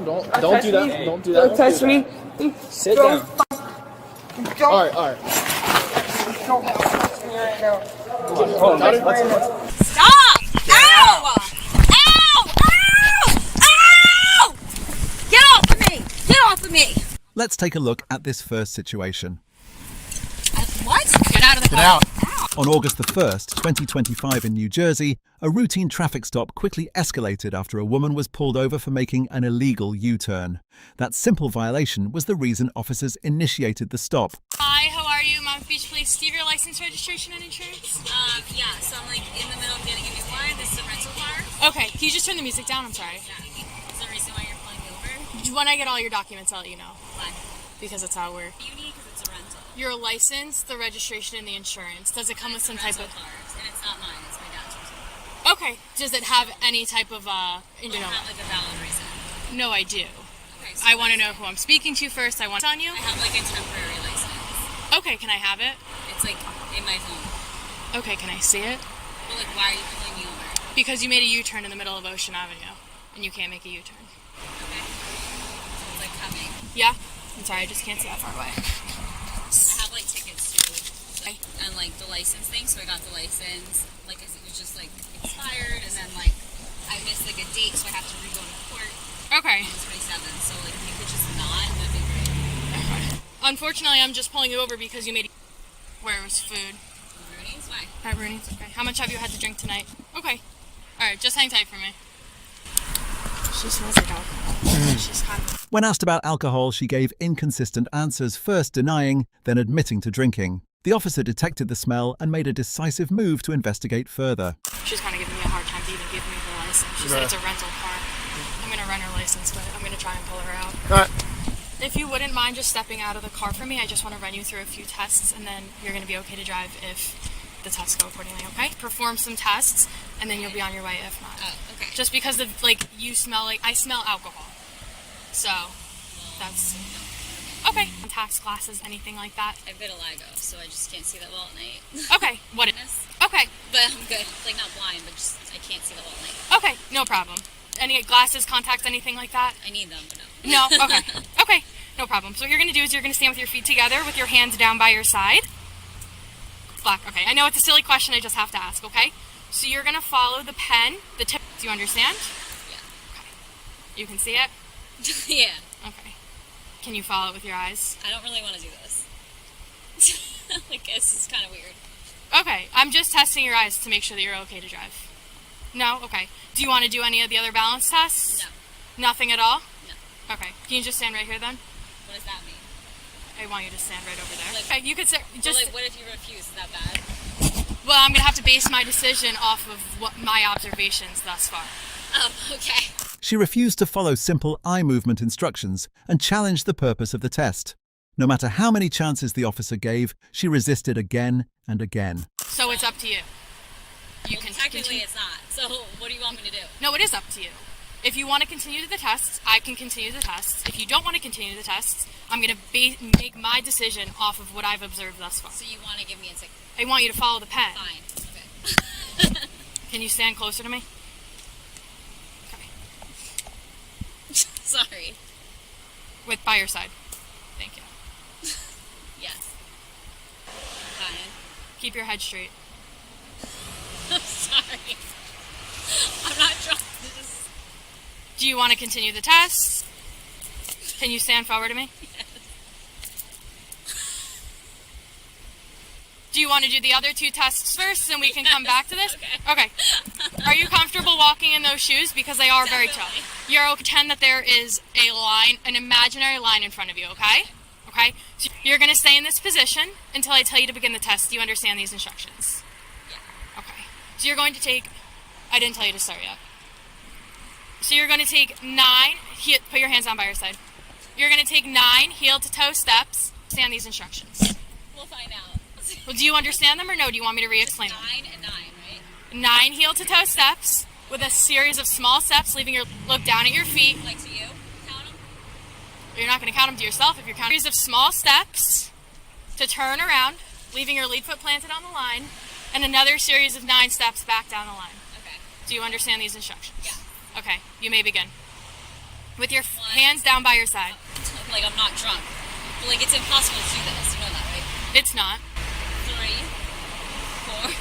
down. Don't do that. Me. Don't do that. Don't touch me. Sit down. All right. Don't touch me right now. Stop! Ow! Ow! Ow! Ow! Get off of me! Get off of me! Let's take a look at this first situation. What? Get out of the car. Get out. On August the 1st, 2025 in New Jersey, a routine traffic stop quickly escalated after a woman was pulled over for making an illegal U-turn. That simple violation was the reason officers initiated the stop. Hi, how are you? Mount Beach Police. Do you have your license, registration, and insurance? Yeah, so I'm like in the middle of getting a new one. This is a rental car. Okay, can you just turn the music down? I'm sorry. Yeah. Is there a reason why you're pulling me over? When I get all your documents, I'll let you know. Why? Because that's how it works. What do you need? Because it's a rental. Your license, the registration, and the insurance. Does it come with some type of... Cars, and it's not mine. It's my dad's rental. Okay. Does it have any type of, Not like a valid reason. No, I do. Okay, so I want to know who I'm speaking to first. I want on you. I have like a temporary license. Okay, can I have it? It's like in my phone. Okay, can I see it? But like, why are you pulling me over? Because you made a U-turn in the middle of Ocean Avenue, and you can't make a U-turn. Okay. So it's like coming. Yeah? I'm sorry, I just can't see that far away. I have like tickets too, and like the license thing. So I got the license. Like it was just like expired, and then like I missed like a date, so I have to re-go to court. Okay. On the 27th. So like if you could just not, that'd be great. Unfortunately, I'm just pulling you over because you made where it was food. Rooney's? Why? At Rooney's? Okay. How much have you had to drink tonight? Okay. Alright, just hang tight for me. She smells like alcohol. She's kind of... When asked about alcohol, she gave inconsistent answers, first denying, then admitting to drinking. The officer detected the smell and made a decisive move to investigate further. She's kind of giving me a hard time to even give me her license. She said it's a rental car. I'm going to run her license, but I'm going to try and pull her out. All right. If you wouldn't mind just stepping out of the car for me, I just want to run you through a few tests, and then you're going to be okay to drive if the tests go accordingly, okay? Perform some tests, and then you'll be on your way if not. Oh, okay. Just because of, like, you smell like... I smell alcohol. So, that's... Okay. Contacts, glasses, anything like that? I have vitiligo, so I just can't see that well at night. Okay. What it is? Okay. But I'm good. Like, not blind, but just I can't see that well at night. Okay. No problem. Any glasses, contacts, anything like that? I need them, but no. No? Okay. Okay. No problem. So what you're going to do is you're going to stand with your feet together with your hands down by your side. Black. Okay. I know it's a silly question. I just have to ask, okay? So you're going to follow the pen, the tip. Do you understand? Yeah. Okay. You can see it? Yeah. Okay. Can you follow it with your eyes? I don't really want to do this. Like, this is kind of weird. Okay. I'm just testing your eyes to make sure that you're okay to drive. No? Okay. Do you want to do any of the other balance tests? No. Nothing at all? No. Okay. Can you just stand right here then? What does that mean? I want you to stand right over there. Like, okay, you could sit, just... Well, like, what if you refuse? Is that bad? Well, I'm going to have to base my decision off of what my observations thus far. Oh, okay. She refused to follow simple eye movement instructions and challenged the purpose of the test. No matter how many chances the officer gave, she resisted again and again. So it's up to you. You Well, can technically continue. it's not. So what do you want me to do? No, it is up to you. If you want to continue the tests, I can continue the tests. If you don't want to continue the tests, I'm going to make my decision off of what I've observed thus far. So you want to give me a ticket? I want you to follow the pen. Fine. Okay. Can you stand closer to me? Okay. Sorry. By your side. Thank you. Yes. Fine. Keep your head straight. I'm sorry. I'm not drunk. Do you want to continue the tests? Can you stand forward to me? Yes. Do you want to do the other two tests first and we can come back to this? Okay. Okay. Are you comfortable walking in those shoes? Because they are very Definitely. tough. You're okay. Pretend that there is a line, an imaginary line in front of you, okay? Okay? So you're going to stay in this position until I tell you to begin the test. Do you understand these instructions? Yeah. Okay. So you're going to take... I didn't tell you to start yet. So you're going to take 9... Put your hands down by your side. You're going to take 9 heel-to-toe steps. Understand these instructions. We'll find out. Well, do you understand them or no? Do you want me to re-explain them? 9 and 9, right? 9 heel-to-toe steps with a series of small steps, leaving your look down at your feet. Like to you? Count them? You're not going to count them to yourself if you're counting. Series of small steps to turn around, leaving your lead foot planted on the line, and another series of 9 steps back down the line. Okay. Do you understand these instructions? Yeah. Okay, you may begin. With your hands down by your side. Like, I'm not drunk. But, like, it's impossible to do this. You know that, right? It's not. 3, 4.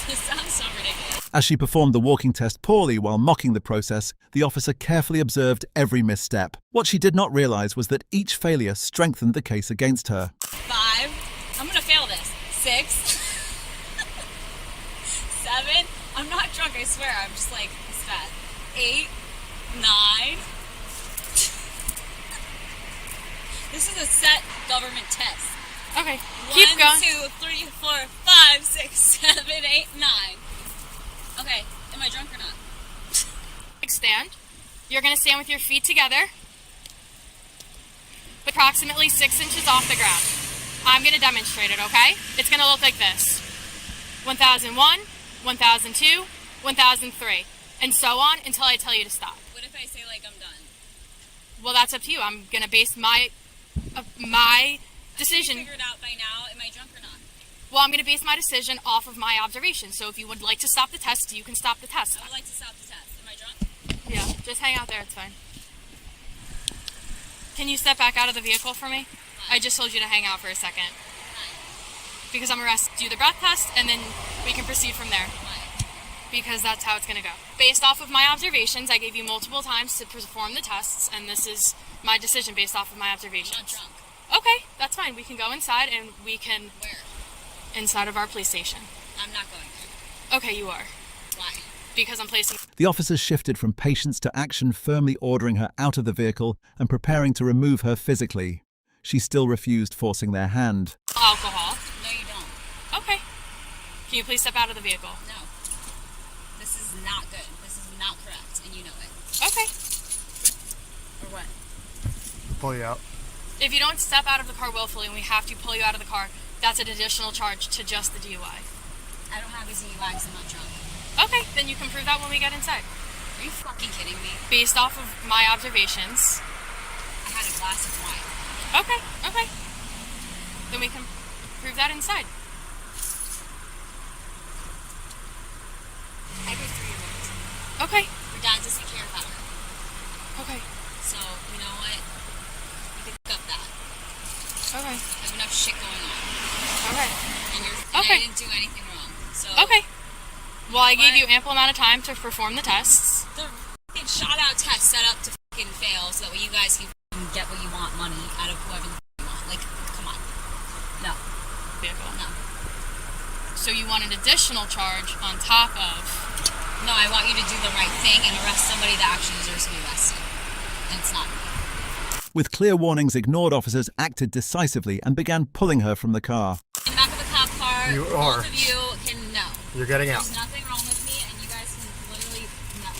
This sounds so ridiculous. As she performed the walking test poorly while mocking the process, the officer carefully observed every misstep. What she did not realize was that each failure strengthened the case against her. 5. I'm gonna fail this. 6. 7. I'm not drunk, I swear. I'm just like, it's bad. 8. 9. This is a set government test. Okay, keep going. 1, 2, 3, 4, 5, 6, 7, 8, 9. Okay, am I drunk or not? Stand. You're going to stand with your feet together, approximately 6 inches off the ground. I'm going to demonstrate it, okay? It's going to look like this. 1001, 1002, 1003, and so on until I tell you to stop. What if I say, like, I'm done? Well, that's up to you. I'm going to base my decision. Have you figured out by now, am I drunk or not? Well, I'm going to base my decision off of my observation. So if you would like to stop the test, you can stop the test. I would like to stop the test. Am I drunk? Yeah, just hang out there. It's fine. Can you step back out of the vehicle for me? Fine. I just told you to hang out for a second. Fine. Because I'm going to do the breath test, and then we can proceed from there. Fine. Because that's how it's going to go. Based off of my observations, I gave you multiple times to perform the tests, and this is my decision based off of my observations. I'm not drunk. Okay, that's fine. We can go inside, and we can... Where? Inside of our police station. I'm not going there. Okay, you are. Why? Because I'm placing... The officers shifted from patience to action, firmly ordering her out of the vehicle and preparing to remove her physically. She still refused, forcing their hand. Alcohol. No, you don't. Okay. Can you please step out of the vehicle? No. This is not good. This is not correct, and you know it. Okay. Or what? Pull you out. If you don't step out of the car willfully and we have to pull you out of the car, that's an additional charge to just the DUI. I don't have a DUI because I'm not drunk. Okay, then you can prove that when we get inside. Are you fucking kidding me? Based off of my observations. I had a glass of wine. Okay, okay. Then we can prove that inside. I have a 3-year-old. Okay. Her dad doesn't care about her. Okay. So, you know what? You can pick up that. Okay. I have enough shit going on. Okay. And Okay. I didn't do anything wrong. So Okay. Well, I gave What? you ample amount of time to perform the tests. the fucking shot-out test set up to fucking fail so that way you guys can fucking get what you want, money out of whoever the fuck you want. Like, come on. No. Vehicle. No. So you want an additional charge on top of... No, I want you to do the right thing and arrest somebody that actually deserves to be arrested. And it's not. With clear warnings ignored, officers acted decisively and began pulling her from the car. In the back of a cop car, You are. both of you can know. You're getting out. There's nothing wrong with me, and you guys can literally know.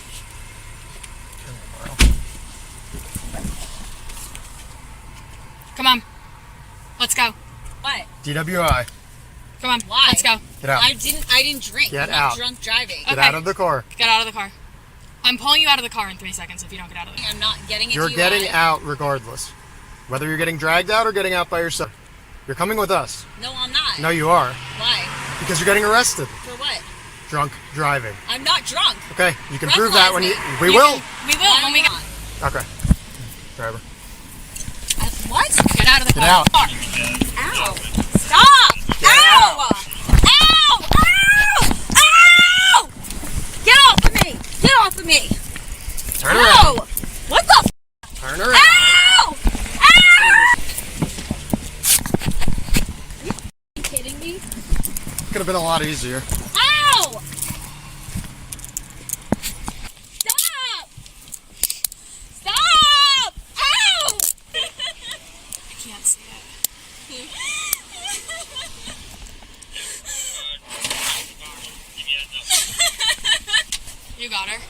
Come on. Let's go. What? DWI. Come on. Why? Let's go. Get out. I didn't drink. Get I'm not out. drunk driving. Get Okay. out of the car. Get out of the car. I'm pulling you out of the car in 3 seconds if you don't get out of the car. I'm not getting a You're DUI. getting out regardless. Whether you're getting dragged out or getting out by yourself. You're coming with us. No, I'm not. No, you are. Why? Because you're getting arrested. For what? Drunk driving. I'm not drunk. Okay, you can prove that when you... We You will. can- we will when we get... Okay. Driver. What? Get out of the Get car. out. Ow! Stop! Ow! Ow! Ow! Ow! Get off of me! Get off of me! Turn Ow! around. What the? Turn around. Ow! Ow! You kidding me? Could have been a lot easier. Ow! Stop! Stop! Ow! I can't see it. You got her.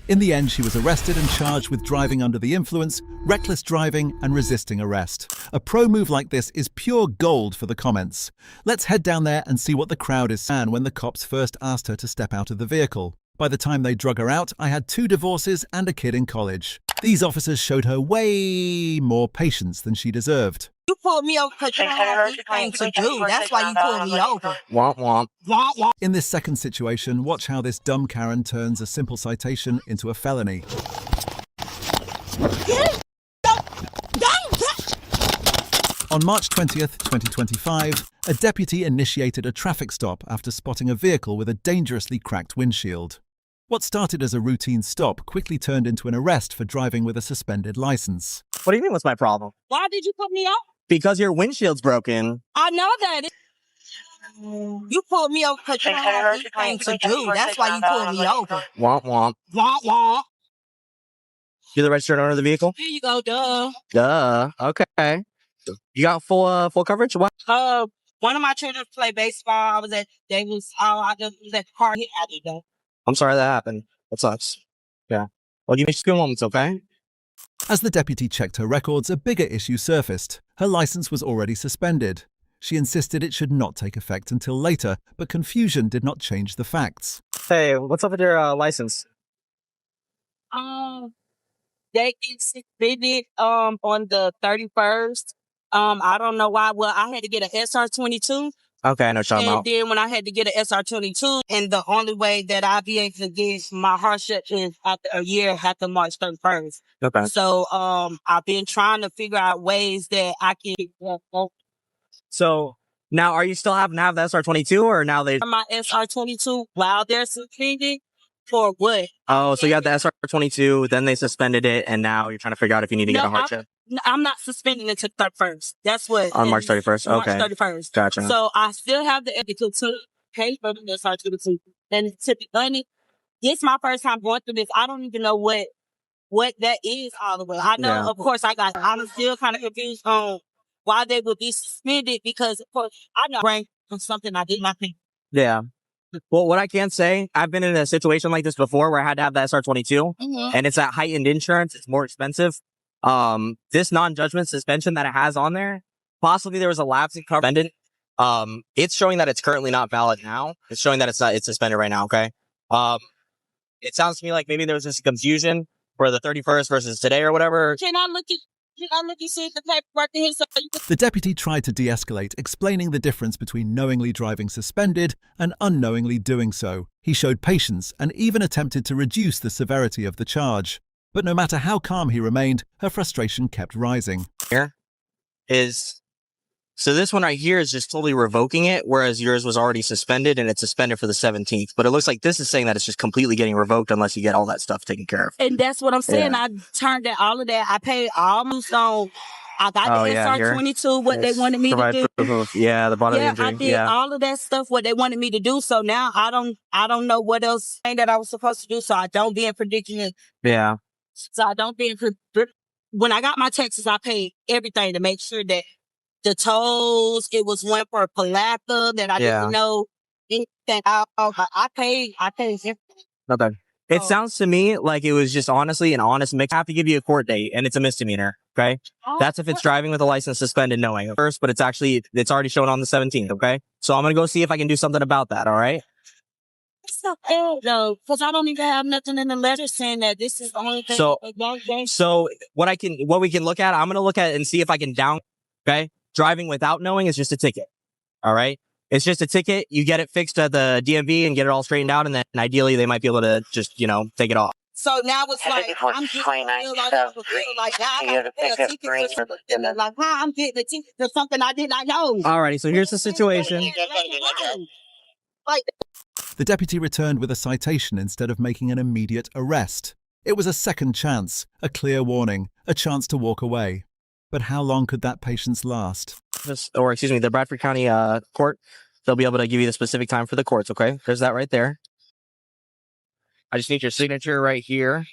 In the end, she was arrested and charged with driving under the influence, reckless driving, and resisting arrest. A pro move like this is pure gold for the comments. Let's head down there and see what the crowd is saying when the cops first asked her to step out of the vehicle. By the time they drug her out, I had 2 divorces and a kid in college. These officers showed her way more patience than she deserved. You pulled me over because you don't have anything to do. That's why you pulled me over. Womp womp. Womp, womp. In this second situation, watch how this dumb Karen turns a simple citation into a felony. On March 20th, 2025, a deputy initiated a traffic stop after spotting a vehicle with a dangerously cracked windshield. What started as a routine stop quickly turned into an arrest for driving with a suspended license. What do you mean, what's my problem? Why did you put me out? Because your windshield's broken. I know that. You pulled me over because you don't have anything to do. That's why you pulled me over. Womp womp. Womp, womp. You're the registered owner of the vehicle? Here you go, duh. Duh. Okay. You got full coverage? What? One of my children play baseball. I was at Davis. I just was at the car. I did though. I'm sorry that happened. That sucks. Yeah. Well, you make good moments, okay? As the deputy checked her records, a bigger issue surfaced. Her license was already suspended. She insisted it should not take effect until later, but confusion did not change the facts. Hey, what's up with your license? They get suspended on the 31st. I don't know why. Well, I had to get an SR22. Okay, I know what you're talking And about. then when I had to get an SR22, and the only way that I'll be able to get my hardship is after a year after March 31st. Okay. So I've been trying to figure out ways that I can get So now, are you still having to have the SR22, or now they? my SR22 while they're suspended for what? Oh, so you had the SR22, then they suspended it, and now you're trying to figure out if you need to get a hardship I'm not suspending it to 31st. That's what. on March 31st. Okay, March 31st. gotcha. So I still have the ethical to pay for the SR22. And to be honest, this is my first time going through this. I don't even know what that is all the way. I know, Yeah. of course, I'm still kind of confused on why they would be suspended because, of course, I know bring something I did not think. Yeah. Well, what I can say, I've been in a situation like this before where I had to have the SR22, and it's at heightened insurance. It's more expensive. This non-judgment suspension that it has on there, possibly there was a lapse in coverage. It's showing that it's currently not valid now. It's showing that it's suspended right now. Okay. It sounds to me like maybe there was just confusion for the 31st versus today or whatever. Can I look at see the paperwork in here so you can... The deputy tried to de-escalate, explaining the difference between knowingly driving suspended and unknowingly doing so. He showed patience and even attempted to reduce the severity of the charge. But no matter how calm he remained, her frustration kept rising. So this one right here is just totally revoking it, whereas yours was already suspended and it's suspended for the 17th. But it looks like this is saying that it's just completely getting revoked unless you get all that stuff taken care of. And that's what I'm saying. Yeah. I turned that all of that. I paid almost on. I got the SR22, what they wanted me to do. Proof of, yeah, the bodily Yeah, injury. I did all of that stuff, what they wanted me to do. So now I don't know what else that I was supposed to do. So I don't be in predicament. Yeah. So I don't be in when I got my taxes, I paid everything to make sure that the tolls, it was one for Palaka that I didn't know anything. I paid everything. Okay. It sounds to me like it was just honestly an honest mix. I have to give you a court date and it's a misdemeanor. Okay. That's if it's driving with a license suspended knowing first, but it's already shown on the 17th. Okay. So I'm going to go see if I can do something about that. All right. No, because I don't even have nothing in the letter saying that this is the only thing. So what we can look at, I'm going to look at it and see if I can okay. Driving without knowing is just a ticket. All right. It's just a ticket. You get it fixed at the DMV and get it all straightened out. And then ideally they might be able to just, take it off. So now it's like, I'm getting like, now I got to pay a ticket for something. Like, how I'm getting a ticket for something I did not know. Alrighty. So here's the situation. The deputy returned with a citation instead of making an immediate arrest. It was a second chance, a clear warning, a chance to walk away. But how long could that patience last? The Bradford County court, they'll be able to give you the specific time for the courts, okay? There's that right there. I just need your signature right here.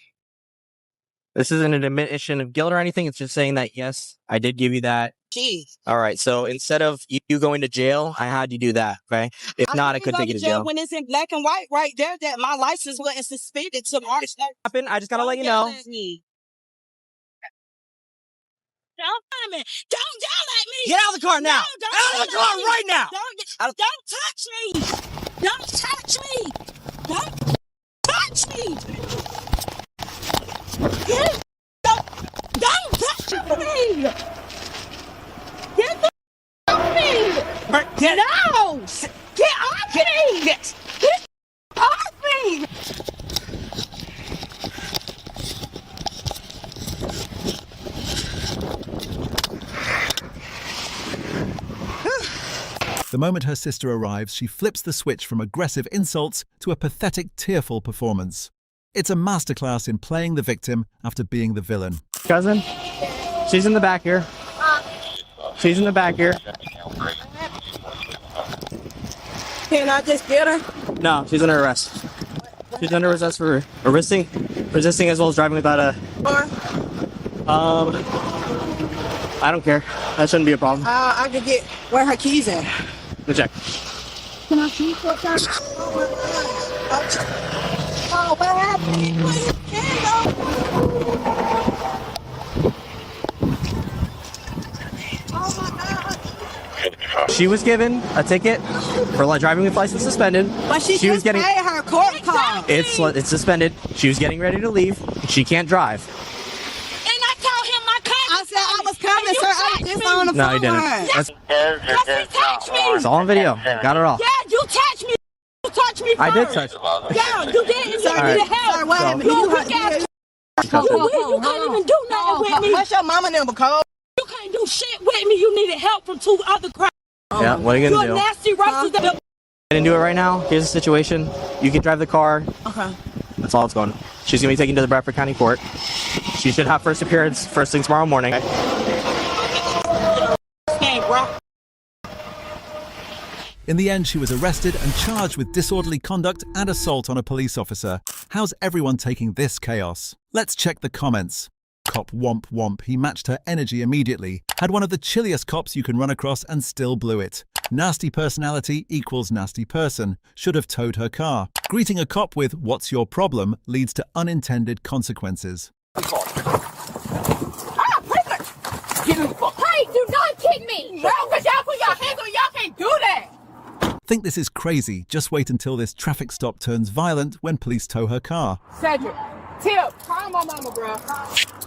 This isn't an admission of guilt or anything. It's just saying that, yes, I did give you that. Jeez. All right. So instead of you going to jail, I had you do that, okay? If not, I could take you to jail. When it's in black and white right there, that my license wasn't suspended to March. I just got to let you know. Don't yell at me. Get out of the car now. No, out of the car right now. Don't touch me. Don't touch me. Don't touch me. Don't touch me. No! Get off me! Get off me! The moment her sister arrives, she flips the switch from aggressive insults to a pathetic, tearful performance. It's a masterclass in playing the victim after being the villain. Cousin, she's in the back here. She's in the back here. Can I just get her? No, she's under arrest. She's under arrest for resisting as well as driving without a... I don't care. That shouldn't be a problem. I could get where her keys at. Let me check. Can I see what that? Oh, what happened? Where you can Oh my God. She was given a ticket for driving with license suspended. But she was getting paid her court cost. it's suspended. She was getting ready to leave. She can't drive. And I told him my cousin. I said I was coming, sir. I was just on the phone. No, you didn't. Yes, he touched me. It's all on video. Got it all. Yeah, you touched me. You touched me first. I did touch. Yeah, you didn't. Sir, right. need help. Sir, what happened? You You can't even do nothing with me. What's your mama number, Cole? You can't do shit with me. You needed help from 2 other crowds. Yeah, what are you gonna You're do? a nasty racist. I didn't do it right now. Here's the situation. You can drive the car. Okay. That's all it's going. She's gonna be taken to the Bradford County Court. She should have first appearance first thing tomorrow morning. In the end, she was arrested and charged with disorderly conduct and assault on a police officer. How's everyone taking this chaos? Let's check the comments. Cop womp womp, he matched her energy immediately. Had one of the chilliest cops you can run across and still blew it. Nasty personality equals nasty person. Should have towed her car. Greeting a cop with "what's your problem" leads to unintended consequences. Hey, do not kick me! No, because y'all put your hands on me. Y'all can't do that! Think this is crazy? Just wait until this traffic stop turns violent when police tow her car. Cedric, Tip, call my mama, bro.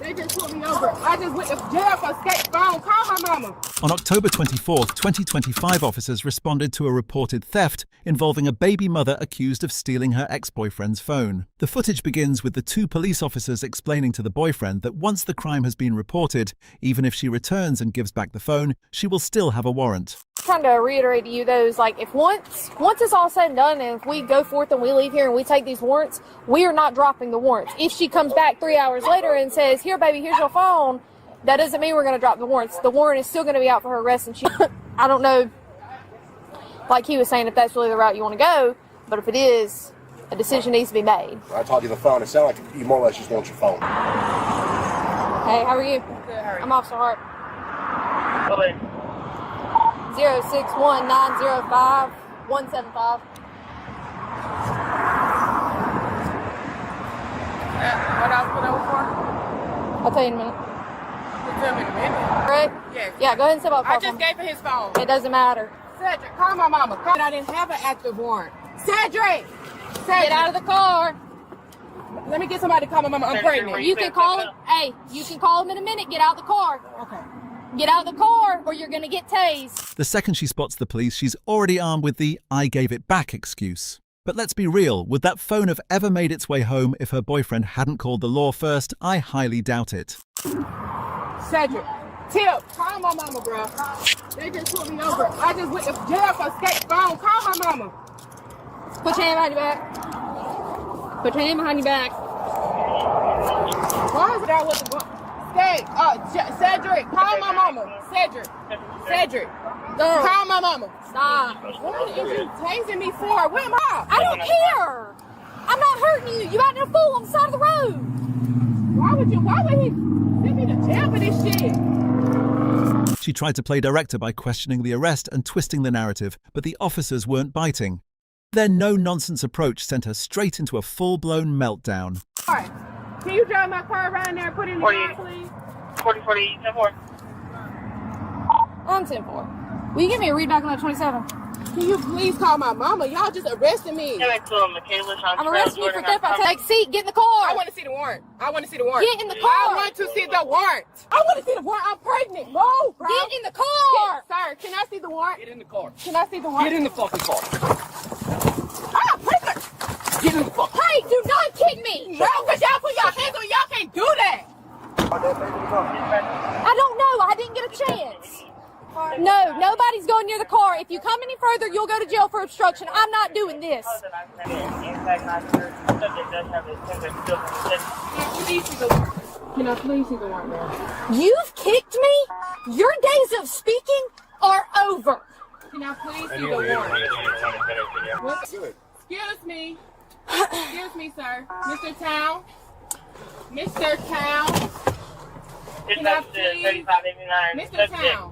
They just put me over. I just went to jail for skate phone. Call my mama. On October 24th, 2025, officers responded to a reported theft involving a baby mother accused of stealing her ex-boyfriend's phone. The footage begins with the 2 police officers explaining to the boyfriend that once the crime has been reported, even if she returns and gives back the phone, she will still have a warrant. Trying to reiterate to you those, like, if once it's all said and done, and if we go forth and we leave here and we take these warrants, we are not dropping the warrants. If she comes back 3 hours later and says, "Here, baby, here's your phone," that doesn't mean we're going to drop the warrants. The warrant is still going to be out for her arrest, and she, I don't know, like he was saying, if that's really the route you want to go, but if it is, a decision needs to be made. I told you the phone. It sounded like you more or less just want your phone. Hey, how are you? Good, how are you? I'm Officer Hart. 061-905-175. What else put over for? I'll tell you in a minute. You tell me in a minute. Right? Yes. Yeah, go ahead and step up. I just gave her his phone. It doesn't matter. Cedric, call my mama. Call. I didn't have an active warrant. Cedric! Get out of the car. Let me get somebody to call my mama. I'm pregnant. You can call him. Hey, you can call him in a minute. Get out of the car. Okay. Get out of the car or you're going to get tased. The second she spots the police, she's already armed with the "I gave it back" excuse. But let's be real, would that phone have ever made its way home if her boyfriend hadn't called the law first? I highly doubt it. Cedric, Tip, call my mama, bro. They just put me over. I just went to jail for skate phone. Call my mama. Put your hand behind your back. Put your hand behind your back. Why is it that with the skate? Cedric, call my mama. Cedric, call my mama. Stop. What is you tasing me for? Where am I? I don't care. I'm not hurting you. You out there fool on the side of the road. Why would he send me to jail for this shit? She tried to play director by questioning the arrest and twisting the narrative, but the officers weren't biting. Their no-nonsense approach sent her straight into a full-blown meltdown. All right. Can you drive my car around there and put it in the car, please? 40, 10-4. On 10-4. Will you give me a read back on that 27? Can you please call my mama? Y'all just arrested me. I'm arresting you for theft by take seat. Get in the car. I want to see the warrant. I want to see the warrant. Get in the car. I want to see the warrant. I want to see the warrant. I'm pregnant. Move, bro. Get in the car. Sir, can I see the warrant? Get in the car. Can I see the warrant? Get in the fucking car. Ah, pregnant. Get in the fucking car. Hey, do not kick me. No, because y'all put your hands on me. Y'all can't do that. I don't know. I didn't get a chance. No, nobody's going near the car. If you come any further, you'll go to jail for obstruction. I'm not doing this. Can I please see the warrant, ma'am? You've kicked me? Your days of speaking are over. Can I please see the warrant? What? Excuse me. Excuse me, sir. Mr. Town. Mr. Town. Can I please? Mr. Town.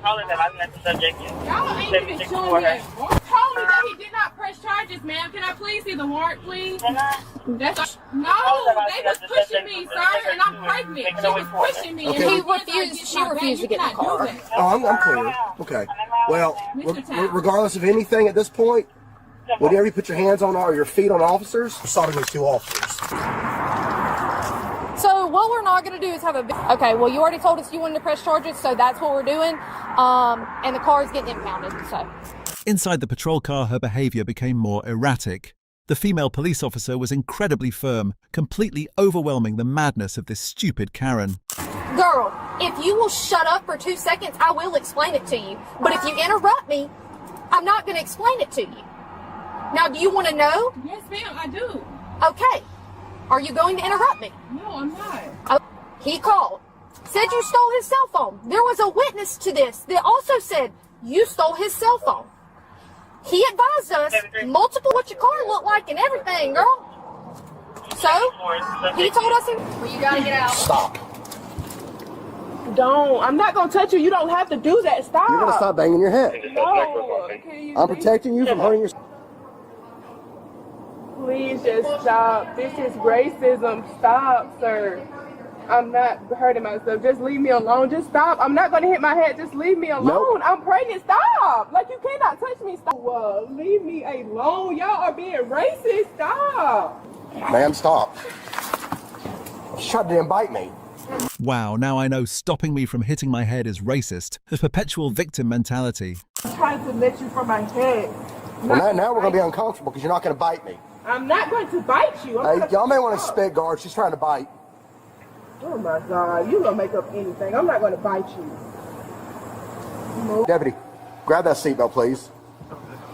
Caller that I met the subject. Y'all ain't even showing me. Told me that he did not press charges, ma'am. Can I please see the warrant, please? That's no. They was pushing me, sir, and I'm pregnant. She was pushing me. Okay. She refused to get in the car. Oh, I'm clear. Okay. Well, regardless of anything at this point, whenever you put your hands on or your feet on officers, you're assaulting these two officers. So what we're not going to do is have a... Okay, well, you already told us you wanted to press charges, so that's what we're doing. And the car is getting impounded, so... Inside the patrol car, her behaviour became more erratic. The female police officer was incredibly firm, completely overwhelming the madness of this stupid Karen. Girl, if you will shut up for 2 seconds, I will explain it to you. But if you interrupt me, I'm not going to explain it to you. Now, do you want to know? Yes, ma'am, I do. Okay. Are you going to interrupt me? No, I'm not. Oh, he called. Said you stole his cell phone. There was a witness to this that also said you stole his cell phone. He advised us multiple what your car looked like and everything, girl. So, he told us... Well, you gotta get out. Stop. Don't. I'm not gonna touch you. You don't have to do that. Stop. You're going to stop banging your head. No. I'm protecting you from hurting yourself. Please just stop. This is racism. Stop, sir. I'm not hurting myself. Just leave me alone. Just stop. I'm not going to hit my head. Just leave me alone. Nope. I'm pregnant. Stop. Like, you cannot touch me. Stop. Leave me alone. Y'all are being racist. Stop. Ma'am, stop. She tried to damn bite me. Wow, now I know stopping me from hitting my head is racist. The perpetual victim mentality. I'm trying to let you from my head. Well, now we're going to be uncomfortable because you're not going to bite me. I'm not going to bite you. Hey, y'all may want to spit guard. She's trying to bite. Oh my God, you gonna make up anything. I'm not gonna bite you. Deputy, grab that seatbelt, please.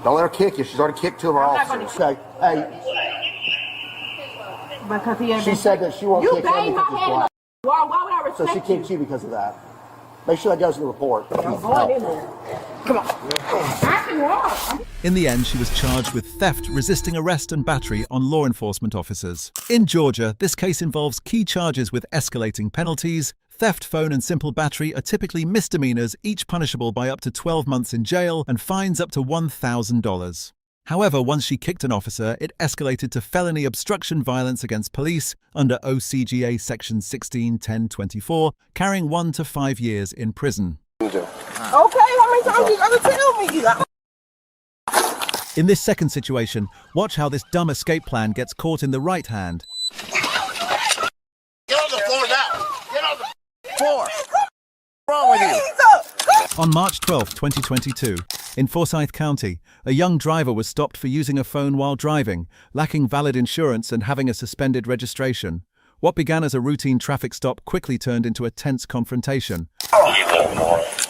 Don't let her kick you. She's already kicked two of our officers. Okay, hey. Because she said that she won't kick him because he's black. Why would I respect So she kicked you because of that. Make sure that goes in the report. I'm going in there. Come on. I can walk. In the end, she was charged with theft, resisting arrest and battery on law enforcement officers. In Georgia, this case involves key charges with escalating penalties. Theft, phone and simple battery are typically misdemeanors, each punishable by up to 12 months in jail and fines up to $1,000. However, once she kicked an officer, it escalated to felony obstruction violence against police under OCGA Section 16-1024, carrying 1 to 5 years in prison. Okay, how many times you gotta tell me? In this second situation, watch how this dumb escape plan gets caught in the right hand. Get on the floor now. Get on the floor. What's wrong with you? On March 12, 2022, in Forsyth County, a young driver was stopped for using a phone while driving, lacking valid insurance and having a suspended registration. What began as a routine traffic stop quickly turned into a tense confrontation.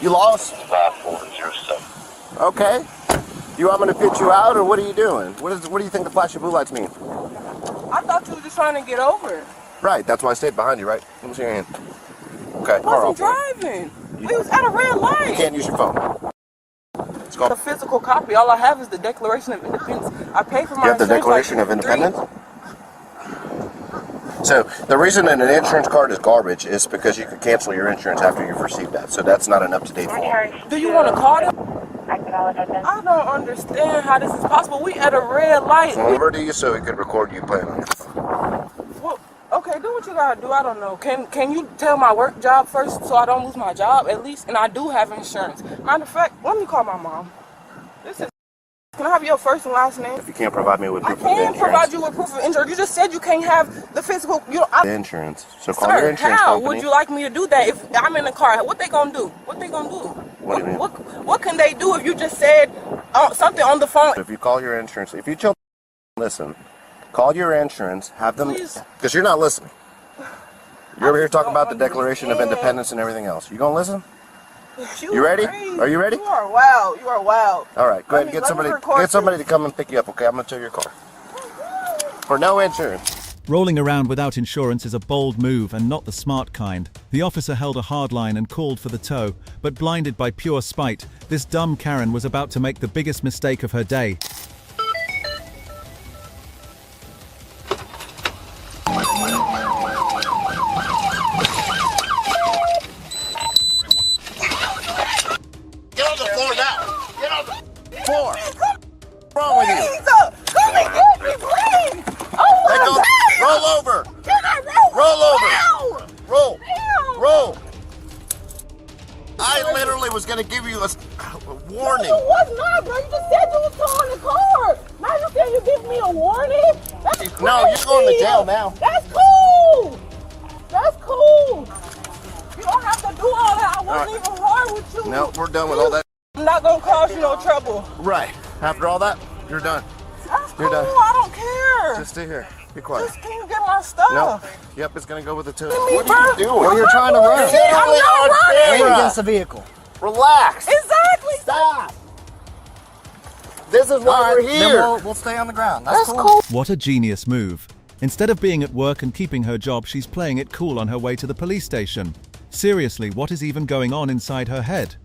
You lost? Okay. You want me to pitch you out, or what are you doing? What do you think the flashing blue lights mean? I thought you were just trying to get over. Right, that's why I stayed behind you, right? Let me see your hand. Okay, I wasn't driving. We was at a red light. You can't use your phone. It's called a physical copy. All I have is the Declaration of Independence. I paid for my You have the Declaration of Independence? So, the reason that an insurance card is garbage is because you can cancel your insurance after you've received that. So that's not an up-to-date form. Do you want to call them? I don't understand how this is possible. We at a red light. Where do you so we could record you playing on your phone? Well, okay, do what you gotta do. I don't know. Can you tell my work job first so I don't lose my job at least? And I do have insurance. Matter of fact, let me call my mom. This Can I have your first and last name? If you can't provide me with I proof of can insurance. provide you with proof of injury. You just said you can't have the physical. Insurance. So call your insurance how company. would you like me to do that if I'm in the car? What they gonna do? What they gonna do? What do you mean? What can they do if you just said something on the phone? If you call your insurance, if you tell listen, call your insurance, have them, because you're not listening. You're over here talking about the Declaration of Independence and everything else. You gonna listen? You ready? Are you ready? You are wild. You are wild. All right, go ahead and get somebody to come and pick you up. Okay, I'm gonna tow your car for no insurance. Rolling around without insurance is a bold move and not the smart kind. The officer held a hard line and called for the tow, but blinded by pure spite, this dumb Karen was about to make the biggest mistake of her day. Get on the floor now. Get on the floor. What's wrong with you? Come and get me, please. Oh, Roll over. roll over. Roll. Roll. I literally was going to give you a warning. You was not, bro. You just said you was towing the car. Now you saying you give me a warning? That's crazy. No, you're going to jail now. That's cool. That's cool. You don't have to do all that. I wasn't even hard with you. No, we're done with all that. I'm not going to cause you no trouble. Right. After all that, you're done. That's You're cool. done. I don't care. Just stay here. Be quiet. Just can you get my stuff? No. Yep, it's gonna go with the tow. What are you doing? What are you trying to run? I'm not running. Lean against the vehicle. Relax. Exactly. Stop. This is why we're here. Then we'll stay on the ground. That's cool. What a genius move. Instead of being at work and keeping her job, she's playing it cool on her way to the police station. Seriously, what is even going on inside her head?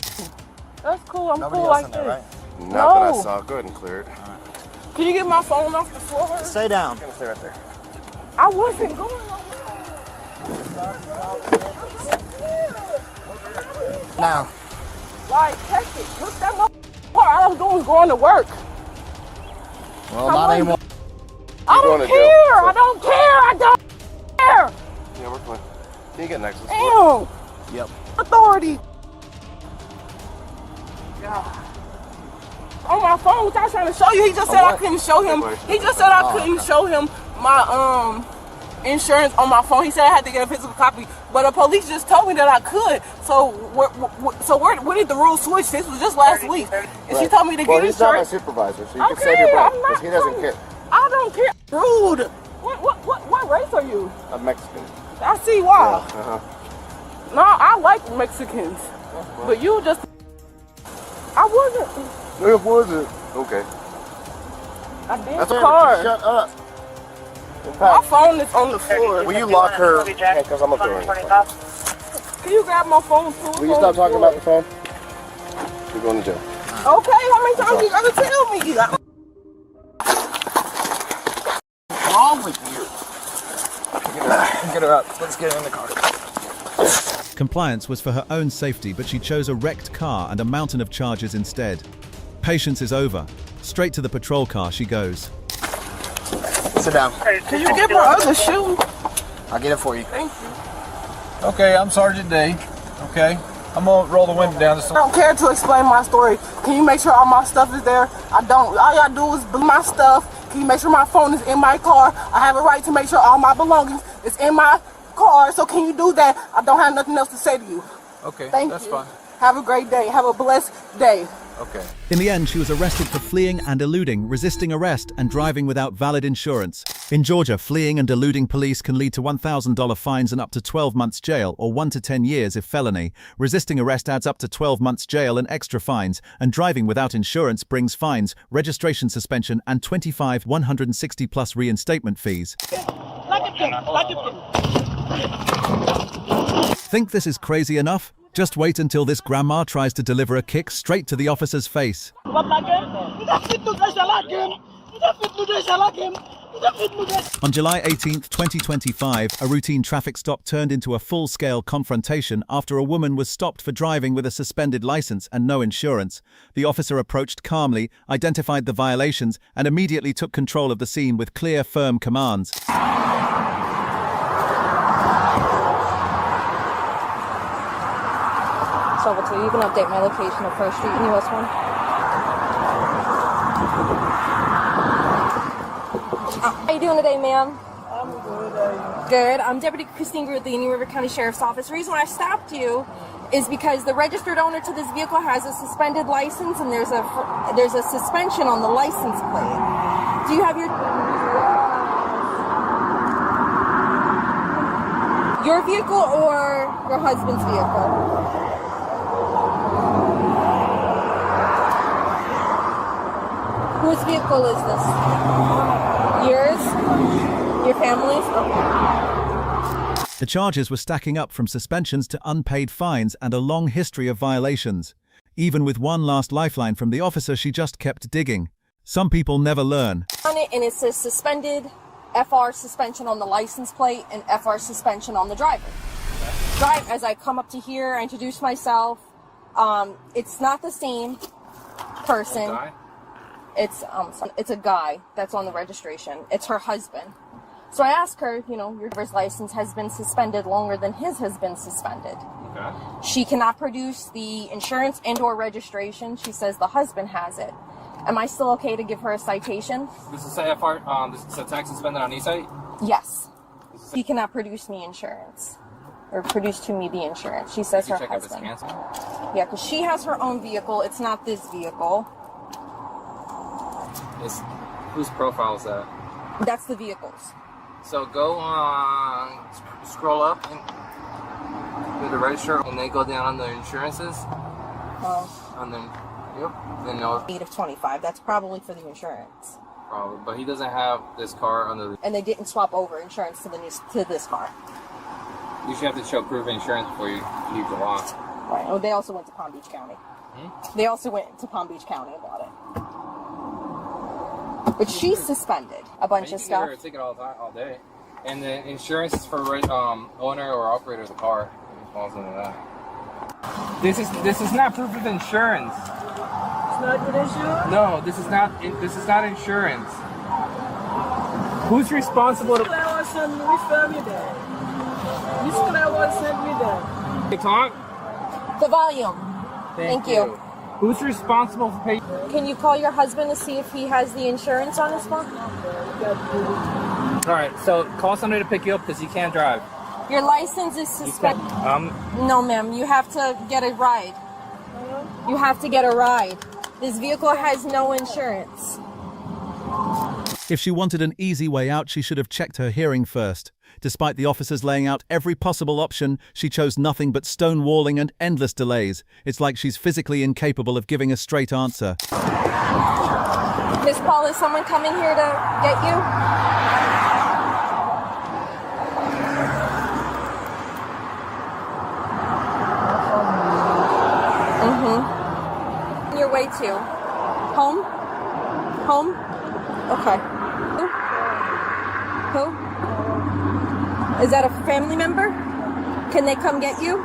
That's cool. I'm Nobody cool else like in there, this. right? Not that I saw. Go ahead and clear it. Can you get my phone off the floor? Stay down. I'm gonna stay right there. I wasn't going nowhere. Now. Like, check it. Look that motherfucker. All I was doing was going to work. Well, not anymore. I don't care. I don't care. I don't care. Yeah, we're fine. Can you get next to this? Damn. Yep. Authority. God. On my phone, which I was trying to show you, he just said I couldn't show him. He just said I couldn't show him my insurance on my phone. He said I had to get a physical copy, but the police just told me that I could. So where did the rules switch? This was just last week, and she told me to get he's not my insurance. supervisor, so you can save your breath because he doesn't care. I don't care. Rude. What race are you? I'm Mexican. I see why. Uh-huh. No, I like Mexicans, but you just. I wasn't. It wasn't. Okay. I did That's the all car. right. Shut up. My phone is on the floor. Will you lock her? Because I'm going to throw her. Can you grab my phone too? Will you stop talking about the phone? You're going to jail. Okay, how many times you gotta tell me? What's wrong with you? Get her up. Let's get her in the car. Compliance was for her own safety, but she chose a wrecked car and a mountain of charges instead. Patience is over. Straight to the patrol car she goes. Sit down. Can you get my other shoe? I'll get it for you. Thank you. Okay, I'm Sergeant D. Okay, I'm gonna roll the window down. I don't care to explain my story. Can you make sure all my stuff is there? I don't. All y'all do is bring my stuff. Can you make sure my phone is in my car? I have a right to make sure all my belongings is in my car. So can you do that? I don't have nothing else to say to you. Okay, Thank that's you. fine. Have a great day. Have a blessed day. Okay. In the end, she was arrested for fleeing and eluding, resisting arrest, and driving without valid insurance. In Georgia, fleeing and eluding police can lead to $1,000 fines and up to 12 months jail, or 1 to 10 years if felony. Resisting arrest adds up to 12 months jail and extra fines, and driving without insurance brings fines, registration suspension, and 160+ reinstatement fees. Think this is crazy enough? Just wait until this grandma tries to deliver a kick straight to the officer's face. On July 18th, 2025, a routine traffic stop turned into a full-scale confrontation after a woman was stopped for driving with a suspended license and no insurance. The officer approached calmly, identified the violations, and immediately took control of the scene with clear, firm commands. So you can update my location of First Street and US 1. How you doing today, ma'am? I'm good. Good. I'm Deputy Christine Greer with the Indian River County Sheriff's Office. The reason why I stopped you is because the registered owner to this vehicle has a suspended license, and there's a suspension on the license plate. Do you have your vehicle or your husband's vehicle? Whose vehicle is this? Yours? Your family's? Okay. The charges were stacking up from suspensions to unpaid fines and a long history of violations. Even with one last lifeline from the officer, she just kept digging. Some people never learn. On it, and it says suspended, FR suspension on the license plate, and FR suspension on the driver. Drive, as I come up to here, I introduce myself. It's not the same person. It's a guy that's on the registration. It's her husband. So I asked her, you know, your driver's license has been suspended longer than his has been suspended. Okay. She cannot produce the insurance and/or registration. She says the husband has it. Am I still okay to give her a citation? This is a FR, this is a tax suspended on e-site? Yes. He cannot produce me insurance. Or produce to me the insurance. She says her husband. Yeah, because she has her own vehicle. It's not this vehicle. Whose profile is that? That's the vehicle's. So go on, scroll up and do the register, and then go down on the insurances. Oh. And then, yep. Then no. 8 of 25. That's probably for the insurance. Probably, but he doesn't have this car under the. And they didn't swap over insurance to this car. You should have to show proof of insurance before you leave the lot. Right. Oh, they also went to Palm Beach County. They also went to Palm Beach County about it. But she's suspended a bunch of stuff. You can get her a ticket all day. And the insurance is for owner or operator of the car. It falls into that. This is not proof of insurance. It's not good insurance? No, this is not insurance. Who's responsible to send me there? Miss Clearwater sent me there. Hey, talk? The volume. Thank you. Who's responsible for paying? Can you call your husband to see if he has the insurance on his phone? All right, so call somebody to pick you up because you can't drive. Your license is suspended. No, ma'am. You have to get a ride. You have to get a ride. This vehicle has no insurance. If she wanted an easy way out, she should have checked her hearing first. Despite the officers laying out every possible option, she chose nothing but stonewalling and endless delays. It's like she's physically incapable of giving a straight answer. Miss Paul, is someone coming here to get you? On your way to? Home? Home? Okay. Who? Is that a family member? Can they come get you?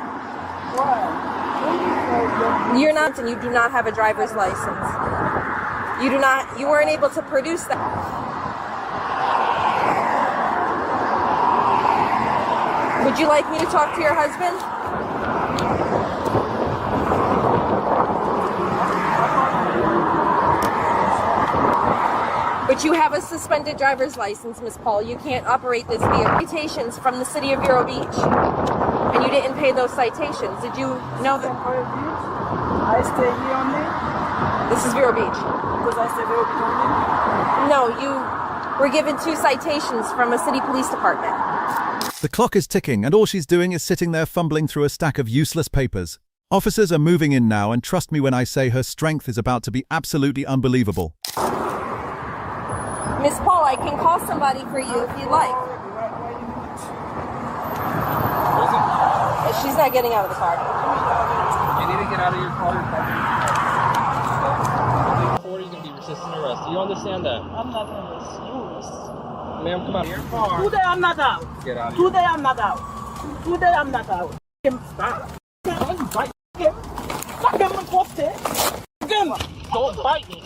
You're not, and you do not have a driver's license. You weren't able to produce that. Would you like me to talk to your husband? But you have a suspended driver's license, Miss Paul. You can't operate this vehicle. Citations from the city of Vero Beach. And you didn't pay those citations. Did you know that? I stay here only? This is Vero Beach. Because I stay Vero Beach only? No, you were given 2 citations from a city police department. The clock is ticking, and all she's doing is sitting there fumbling through a stack of useless papers. Officers are moving in now, and trust me when I say her strength is about to be absolutely unbelievable. Miss Paul, I can call somebody for you if you like. She's not getting out of the car. You need to get out of your car. Is going to be resisting arrest. Do you understand that? I'm not going to resist. Ma'am, come out of your car. Today I'm not out. Get out of Today I'm not out. Today I'm not out. Stop. Don't bite him. Lock him in the post. Don't bite me.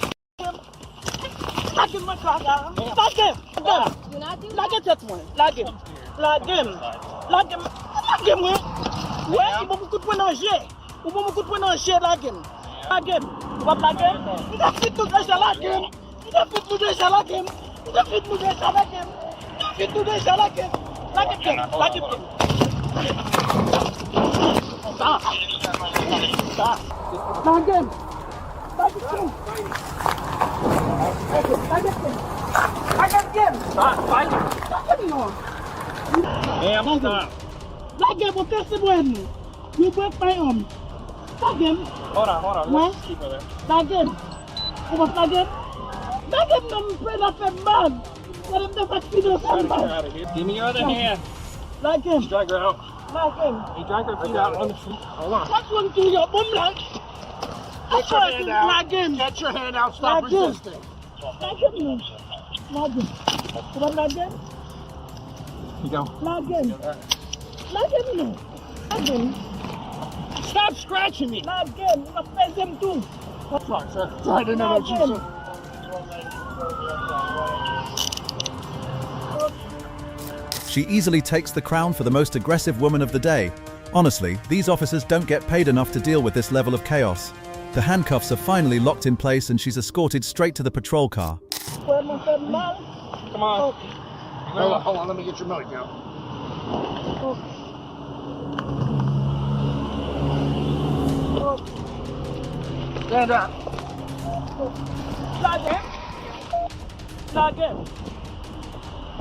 Lock him in my car. Lock him. Lock him. That one. Lock him. Lock him. Lock him. Lock him. Ouais, il va beaucoup de points dans le jet. Il va beaucoup de points dans le jet. Lock him. Lock him. What lock him? That's it. Lock him. You break my arm. Hold on. Let's keep her there. Again. Man. Let him never feed us. Give me your other hand. Like him. Drag her out. Like him. Hey, drag her feet out on the feet. Hold on. What's going to your bum like? Get your hand out. Like him. Get your hand out. Stop resisting. Like him. Like him. Come on, like him. You go. Like him. Like him. Like him. Stop scratching me. Like him. I'm going to face him too. Sorry, sir. Try to know what you said. She easily takes the crown for the most aggressive woman of the day. Honestly, these officers don't get paid enough to deal with this level of chaos. The handcuffs are finally locked in place and she's escorted straight to the patrol car. Come on. Hold on, let me get your milk now. Stand up. Like him.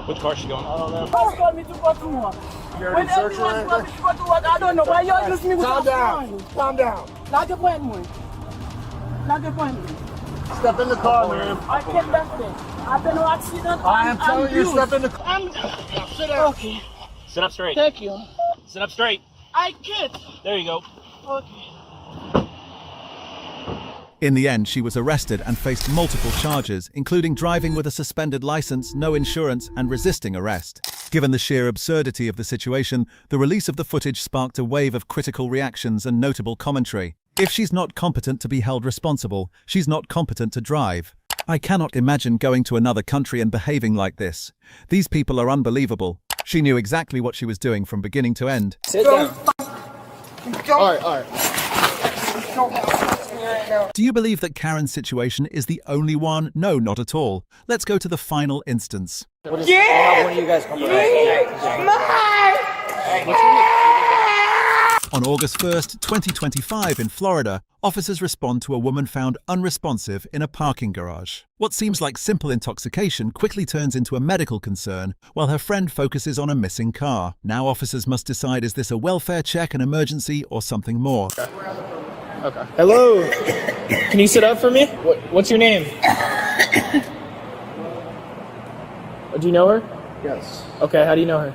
Which car is she going? I don't know. First call me to go to work. You already searched her? I don't know why you use me with Calm down. Calm down. Like a point. Like a point. Step in the car, man. I can't back there. I've been in an accident. I am telling you, step in the car. Now sit down. Okay. Sit up straight. Thank you. Sit up straight. I can't. There you go. Okay. In the end, she was arrested and faced multiple charges, including driving with a suspended license, no insurance, and resisting arrest. Given the sheer absurdity of the situation, the release of the footage sparked a wave of critical reactions and notable commentary. If she's not competent to be held responsible, she's not competent to drive. I cannot imagine going to another country and behaving like this. These people are unbelievable. She knew exactly what she was doing from beginning to end. Sit down. All right. Do you believe that Karen's situation is the only one? No, not at all. Let's go to the final instance. One of you guys come On August 1st, 2025 in Florida, officers respond to a woman found unresponsive in a parking garage. What seems like simple intoxication quickly turns into a medical concern while her friend focuses on a missing car. Now officers must decide, is this a welfare check, an emergency, or something more? Okay. Hello. Can you sit up for me? What's your name? Do you know her? Yes. Okay. How do you know her?